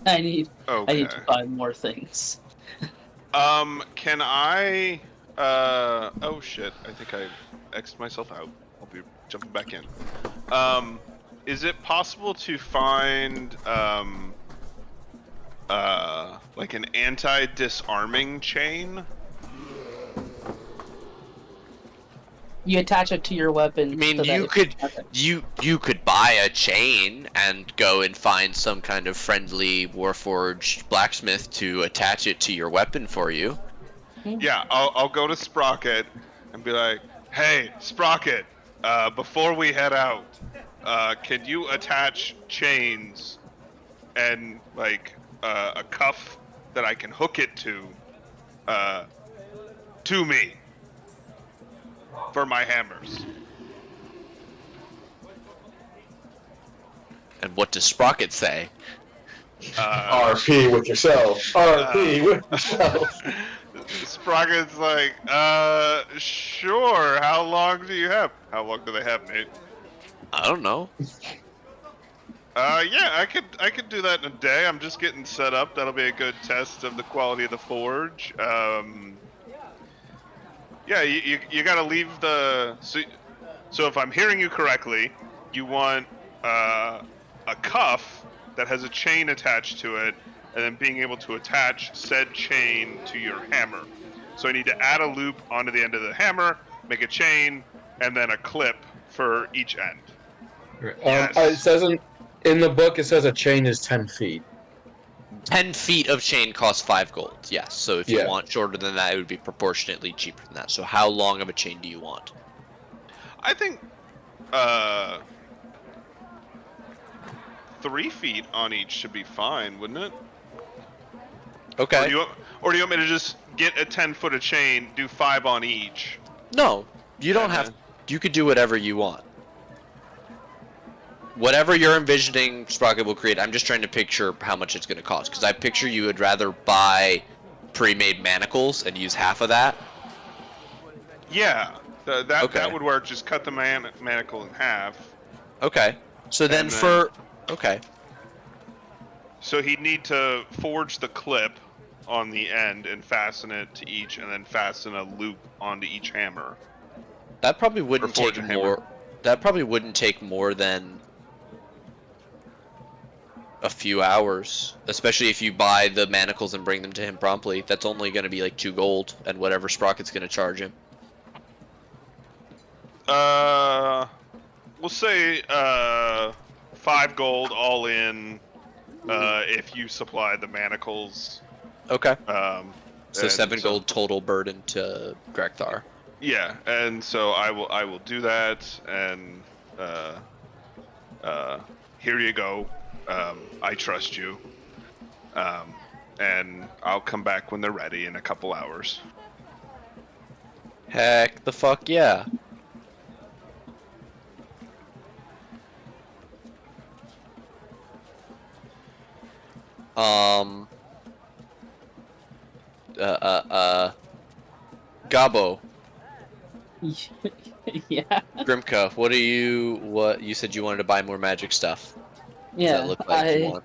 Speaker 4: I need
Speaker 5: Okay.
Speaker 4: to buy more things.
Speaker 5: Can I? Oh shit! I think I X'd myself out. I'll be jumping back in. Is it possible to find like an anti-disarming chain?
Speaker 4: You attach it to your weapon.
Speaker 3: I mean,
Speaker 4: so that
Speaker 3: you
Speaker 4: if-
Speaker 3: could
Speaker 4: okay.
Speaker 3: you could buy a chain and go and find some kind of friendly Warforged blacksmith to attach it to your weapon for you.
Speaker 5: Yeah, I'll go to Sprocket and be like, "Hey, Sprocket, before we head out, can you attach chains and like a cuff that I can hook it to me for my hammers?"
Speaker 3: And what does Sprocket say?
Speaker 1: RP with yourself. RP with yourself.
Speaker 5: Sprocket's like, sure. How long do you have? How long do they have, Nate?
Speaker 3: I don't know.
Speaker 5: Yeah, I could do that in a day. I'm just getting set up. That'll be a good test of the quality of the forge. Yeah, you gotta leave the so if I'm hearing you correctly, you want a cuff that has a chain attached to it, and then being able to attach said chain to your hammer. So I need to add a loop onto the end of the hammer, make a chain, and then a clip for each end. Yes.
Speaker 1: It says in the book, it says a chain is 10 feet.
Speaker 3: 10 feet of chain costs 5 gold. Yes. So if you
Speaker 1: Yeah.
Speaker 3: want shorter than that, it would be proportionately cheaper than that. So how long of a chain do you want?
Speaker 5: I think 3 feet on each should be fine, wouldn't it?
Speaker 3: Okay.
Speaker 5: Or do you want me to just get a 10-foot of chain, do 5 on each?
Speaker 3: No, you don't
Speaker 5: And
Speaker 3: have.
Speaker 5: then-
Speaker 3: You could do whatever you want. Whatever you're envisioning, Sprocket will create. I'm just trying to picture how much it's going to cost. Because I picture you would rather buy pre-made manacles and use half of that.
Speaker 5: Yeah, that
Speaker 3: Okay.
Speaker 5: would work. Just cut the manacle in half.
Speaker 3: Okay. So then
Speaker 5: And then-
Speaker 3: for. Okay.
Speaker 5: So he'd need to forge the clip on the end and fasten it to each, and then fasten a loop onto each hammer.
Speaker 3: That probably wouldn't
Speaker 5: forge
Speaker 3: take
Speaker 5: a hammer.
Speaker 3: more. That probably wouldn't take more than a few hours, especially if you buy the manacles and bring them to him promptly. That's only going to be like 2 gold, and whatever Sprocket's going to charge him.
Speaker 5: We'll say 5 gold all in. If you supply the manacles.
Speaker 3: Okay. So
Speaker 5: and
Speaker 3: 7 gold total burden to Grekthar.
Speaker 5: Yeah, and so I will do that, and here you go. I trust you. And I'll come back when they're ready in a couple hours.
Speaker 3: Heck the fuck yeah. Gabo,
Speaker 4: Yeah.
Speaker 3: Grimka, what you said you wanted to buy more magic stuff. What does
Speaker 4: Yeah.
Speaker 3: that look like you want?